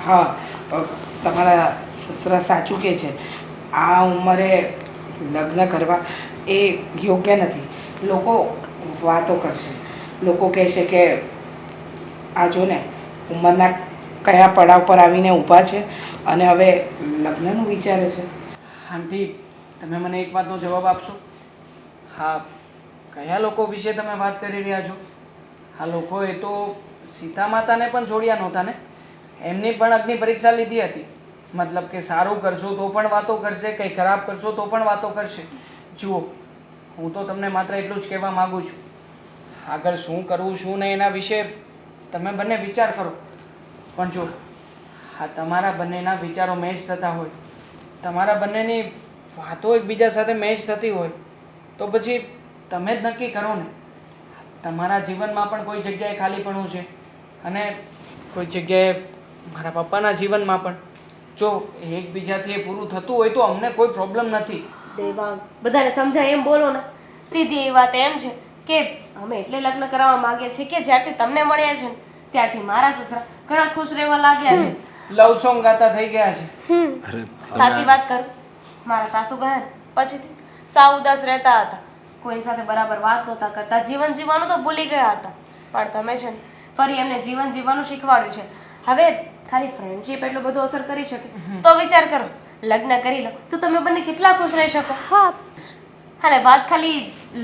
હા, તમારા સસરા સાચું કહે છે. આ ઉંમરે લગ્ન કરવા એ યોગ્ય નથી. લોકો વાતો કરશે, લોકો કહેશે કે આ જો ને ઉંમરના કયા પડાવ પર આવીને ઊભા છે અને હવે લગ્નનું વિચારે છે. આંટી, તમે મને એક વાતનો જવાબ આપશો? હા, કયા લોકો વિશે તમે વાત કરી રહ્યા છો? આ લોકોએ તો સીતા માતાને પણ છોડ્યા નહોતા ને? એમની પણ અગ્નિ પરીક્ષા લીધી હતી. મતલબ કે સારું કરશો તો પણ વાતો કરશે, કંઈ ખરાબ કરશો તો પણ વાતો કરશે. જુઓ, હું તો તમને માત્ર એટલું જ કહેવા માગું છું, આગળ શું કરવું શું નહીં એના વિશે તમે બંને વિચાર કરો. પણ જો આ તમારા બંનેના વિચારો મેચ થતા હોય, તમારા બંનેની વાતો એકબીજા સાથે મેચ થતી હોય તો પછી તમે જ નક્કી કરો ને. તમારા જીવનમાં પણ કોઈ જગ્યાએ ખાલીપણું છે અને કોઈ જગ્યાએ મારા પપ્પાના જીવનમાં પણ. જો એકબીજાથી એ પૂરું થતું હોય તો અમને કોઈ પ્રોબ્લેમ નથી. દેવાંગ, બધાને સમજાય એમ બોલો ને. સીધી એ વાત એમ છે કે અમે એટલે લગ્ન કરાવવા માંગીએ છીએ કે જ્યારથી તમને મળ્યા છે ને ત્યારથી મારા સસરા ઘણા ખુશ રહેવા લાગ્યા છે. લવ સોંગ ગાતા થઈ ગયા છે. અરે સાચી વાત કરું, મારા સાસુ ગયા ને પછીથી સાવ ઉદાસ રહેતા હતા, કોઈની સાથે બરાબર વાત નહોતા કરતા, જીવન જીવવાનું તો ભૂલી ગયા હતા. પણ તમે છે ને ફરી એમને જીવન જીવવાનું શીખવાડ્યું છે. હવે ખાલી ફ્રેન્ડશીપ એટલો બધો અસર કરી શકે તો વિચાર કરો, લગ્ન કરી લો તો તમે બંને કેટલા ખુશ રહી શકો. હા, અને વાત ખાલી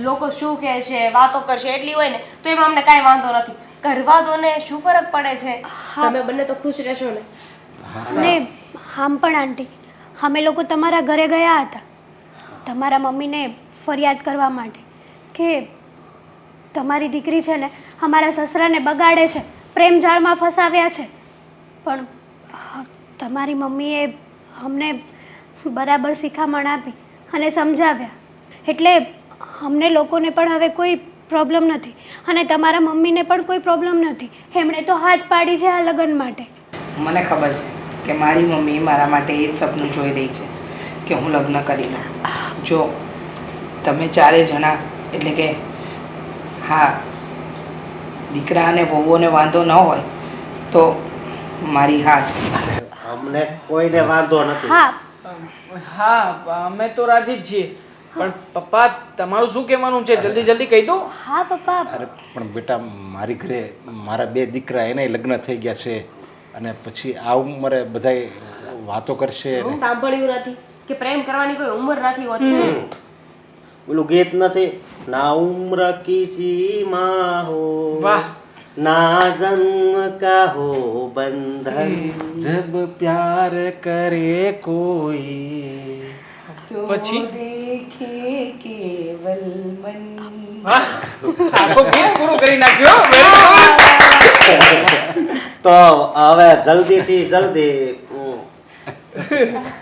લોકો શું કહે છે, વાતો કરશે એટલી હોય ને તો એમાં અમને કાંઈ વાંધો નથી. કરવા દો ને, શું ફરક પડે છે? તમે બંને તો ખુશ રહેશો ને. અને આમ પણ આંટી, અમે લોકો તમારા ઘરે ગયા હતા તમારા મમ્મીને ફરિયાદ કરવા માટે કે તમારી દીકરી છે ને અમારા સસરાને બગાડે છે, પ્રેમ જાળમાં ફસાવ્યા છે. પણ તમારી મમ્મીએ અમને બરાબર શિખામણ આપી અને સમજાવ્યા, એટલે અમને લોકોને પણ હવે કોઈ પ્રોબ્લેમ નથી અને તમારા મમ્મીને પણ કોઈ પ્રોબ્લેમ નથી. એમણે તો હા જ પાડી છે આ લગ્ન માટે. મને ખબર છે કે મારી મમ્મી મારા માટે એ જ સપનું જોઈ રહી છે કે હું લગ્ન કરી લઉં. જો તમે ચારે જણા એટલે કે હા દીકરા અને વહુઓને વાંધો ન હોય તો મારી હા છે. અમને કોઈને વાંધો નથી. હા, હા અમે તો રાજી જ છીએ. પણ પપ્પા તમારું શું કહેવાનું છે? જલ્દી જલ્દી કહી દો. હા પપ્પા. અરે પણ બેટા, મારી ઘરે મારા 2 દીકરા એનાય લગ્ન થઈ ગયા છે અને પછી આ ઉંમરે બધાય વાતો કરશે ને. સાંભળ્યું નથી કે પ્રેમ કરવાની કોઈ ઉંમર નથી હોતી. પેલું ગીત નથી, ના ઉમ્ર કિસી માં હો, વાહ. ના જન્મ કા હો બંધન. જબ પ્યાર કરે કોઈ પછી દેખે કેવલ મન. વાહ, આખો ગીત પૂરું કરી નાખ્યો. Very good. તો હવે જલ્દીથી જલ્દી